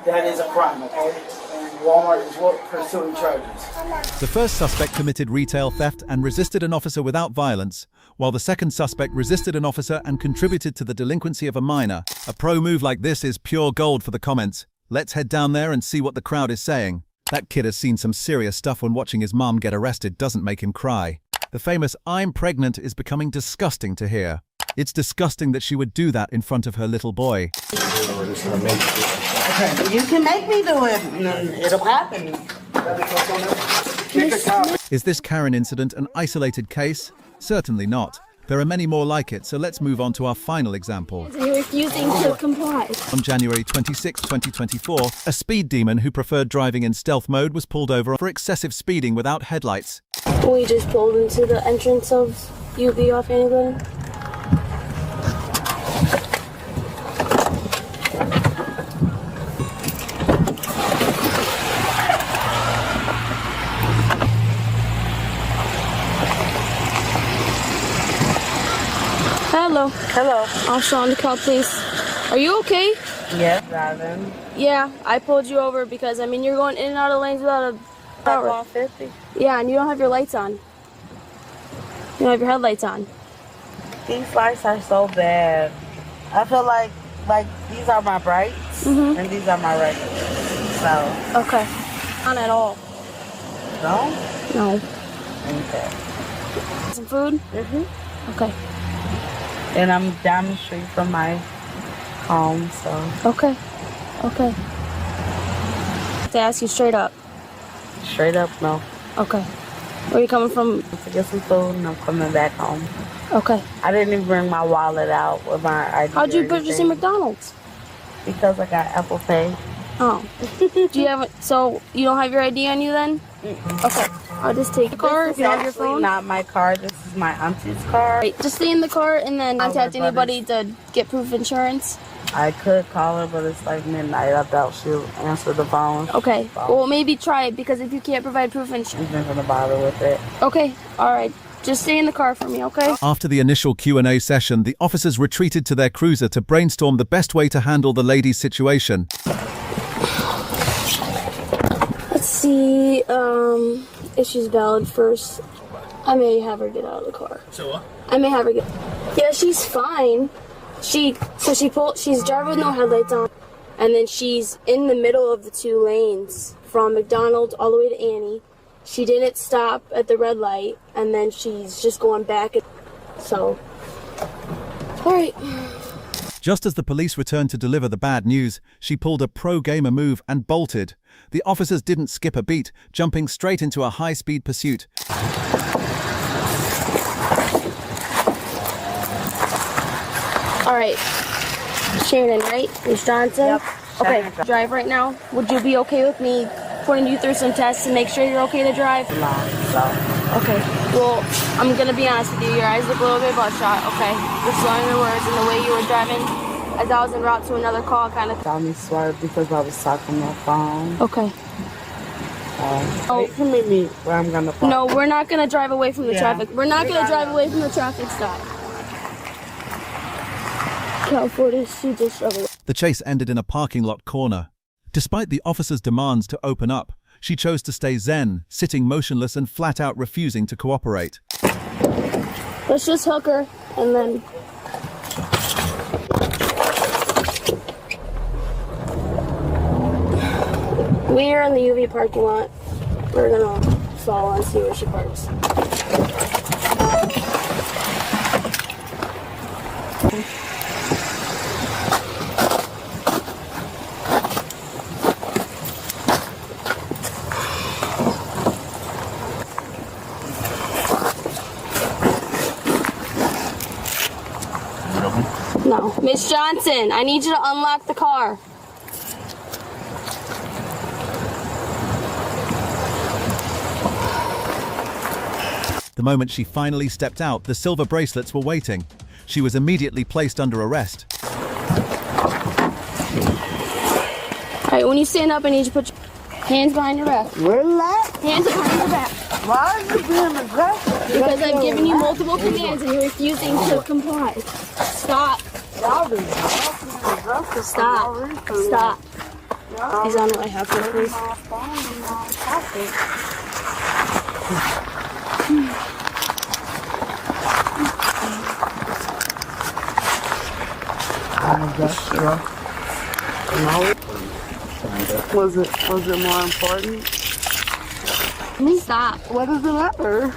that is a crime, okay? And Walmart is pursuing charges. The first suspect committed retail theft and resisted an officer without violence, while the second suspect resisted an officer and contributed to the delinquency of a minor. A pro move like this is pure gold for the comments. Let's head down there and see what the crowd is saying. That kid has seen some serious stuff when watching his mom get arrested doesn't make him cry. The famous "I'm pregnant" is becoming disgusting to hear. It's disgusting that she would do that in front of her little boy. Okay, you can make me do it, and it'll happen. Is this Karen incident an isolated case? Certainly not. There are many more like it, so let's move on to our final example. You're refusing to comply. On January 26, 2024, a speed demon who preferred driving in stealth mode was pulled over for excessive speeding without headlights. We just pulled into the entrance of UB off England. Hello. Hello. Officer on the call, please. Are you okay? Yes, driving. Yeah, I pulled you over because, you're going in and out of lanes without a power. 50. Yeah, and you don't have your lights on. You don't have your headlights on. These lights are so bad. I feel like these are my brights and these are my regulars. So. Okay. Not at all. No? No. Okay. Some food? Okay. And I'm down the street from my home, so. Okay. Okay. To ask you straight up. Straight up, no. Okay. Where are you coming from? To get some food and I'm coming back home. Okay. I didn't even bring my wallet out with my ID. How'd you purchase your McDonald's? Because I got Apple Pay. Oh. Do you have so you don't have your ID on you then? Okay. I'll just take the car if you have your phone. Not my car. This is my auntie's car. Right, just stay in the car and then contact anybody to get proof of insurance. I could call her, but it's like midnight. I doubt she'll answer the phone. Okay. Well, maybe try it because if you can't provide proof of insurance, she's not gonna bother with it. Okay. All right. Just stay in the car for me, okay? After the initial Q&A session, the officers retreated to their cruiser to brainstorm the best way to handle the lady's situation. Let's see, if she's valid first. I may have her get out of the car. So what? I may have her get... Yeah, she's fine. She's driving with no headlights on, and then she's in the middle of the two lanes from McDonald's all the way to Annie. She didn't stop at the red light, and then she's just going back. So, all right. Just as the police returned to deliver the bad news, she pulled a pro-gamer move and bolted. The officers didn't skip a beat, jumping straight into a high-speed pursuit. All right. Shannon, right? Miss Johnson? Yep. Okay, drive right now. Would you be okay with me putting you through some tests to make sure you're okay to drive? No. Okay. Well, I'm gonna be honest with you. Your eyes look a little bit bloodshot. Okay. You're slurring your words, and the way you were driving, as I was en route to another call, kind of. Got me swerved because I was talking on my phone. Okay. You can meet me where I'm gonna park. No, we're not gonna drive away from the traffic. We're not gonna drive away from the traffic stop. California, she just struggled. The chase ended in a parking lot corner. Despite the officer's demands to open up, she chose to stay zen, sitting motionless and flat out refusing to cooperate. Let's just hook her, and then... We're in the UV parking lot. We're gonna follow and see where she parks. No. Miss Johnson, I need you to unlock the car. The moment she finally stepped out, the silver bracelets were waiting. She was immediately placed under arrest. All right, when you stand up, I need you to put your hands behind your back. Where's that? Hands behind your back. Why are you being aggressive? Because I've given you multiple commands and you're refusing to comply. Stop. Stop. Stop. He's on the way. Have to please. Was it more important? Stop. What does it matter?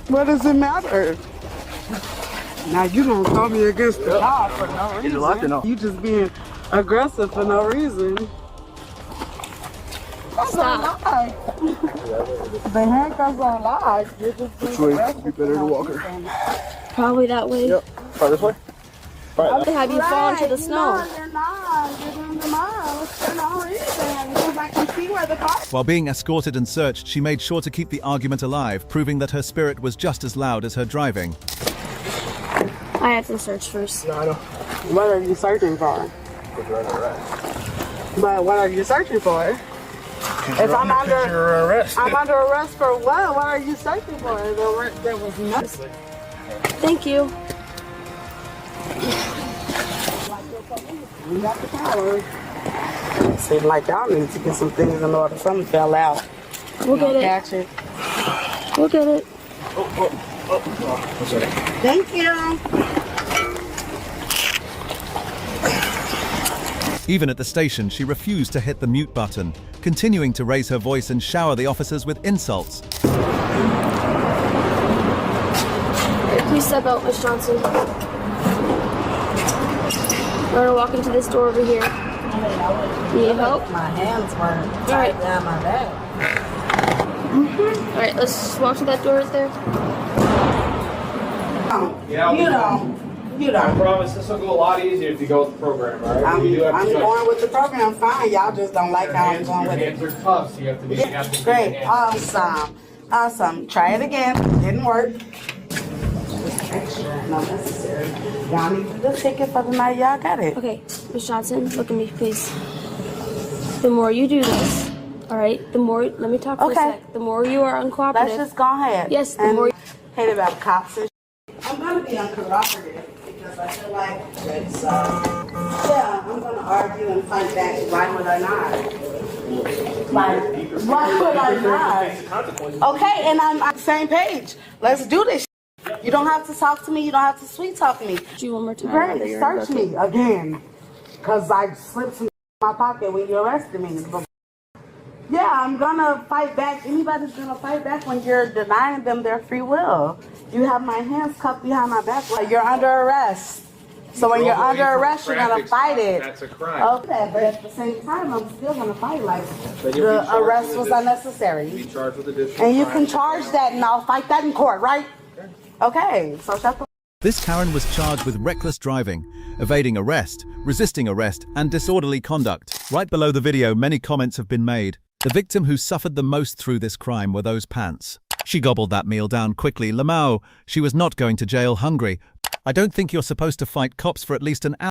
What does it matter? Now you don't throw me against the law for no reason. Is it locked or no? You just being aggressive for no reason. Stop. The handcuffs are locked. You're just being Which way aggressive. would be better to walk her? Probably that way. Yep. Probably this way? I'll have you fall into the snow. You're not. You're doing the miles for no reason. Because I can see where the car. While being escorted and searched, she made sure to keep the argument alive, proving that her spirit was just as loud as her driving. I have to search first. No, I know. What are you searching for? But what are you searching for? If I'm under arrest. I'm under arrest for what? What are you searching for? There was nothing. Thank you. We got the power. Seems like y'all need to get some things in order. Something fell out. We'll get it. Catch it. We'll get it. Thank you. Even at the station, she refused to hit the mute button, continuing to raise her voice and shower the officers with insults. Please step out, Miss Johnson. We're gonna walk into this door over here. Need help? My hands were tied down my back. All right, let's just walk to that door right there. You don't. I promise this will go a lot easier if you go with the program, all right? I'm going with the program fine. Y'all just don't like how I'm going with it. Your hands are tough, so you have to be. Great. Awesome. Try it again. Didn't work. Not necessary. Y'all need the ticket for the night. Y'all got it. Okay, Miss Johnson, look at me, please. The more you do this, all right, the more, let me talk for a sec. The more you are uncooperative. Let's just go ahead. Yes, the more. Hate about cops and I'm going to be uncooperative because I feel like it's, yeah, I'm going to argue and fight back. Why would I not? Why would I not? Okay, and I'm on the same page. Let's do this. You don't have to talk to me. You don't have to sweet talk me. Do you one more time? Great, search me again. Because I slipped some in my pocket when you arrested me. Yeah, I'm going to fight back. Anybody's going to fight back when you're denying them their free will. You have my hands cuffed behind my back. You're under arrest. So when you're under arrest, you're going to fight it. That's a crime. Okay, but at the same time, I'm still going to fight like the arrest was unnecessary. Be charged with additional And you crime. can charge that and I'll fight that in court, right? Okay, so shut the... This Karen was charged with reckless driving, evading arrest, resisting arrest, and disorderly conduct. Right below the video, many comments have been made. The victim who suffered the most through this crime were those pants. She gobbled that meal down quickly. Lamau, she was not going to jail hungry. I don't think you're supposed to fight cops for at least an hour.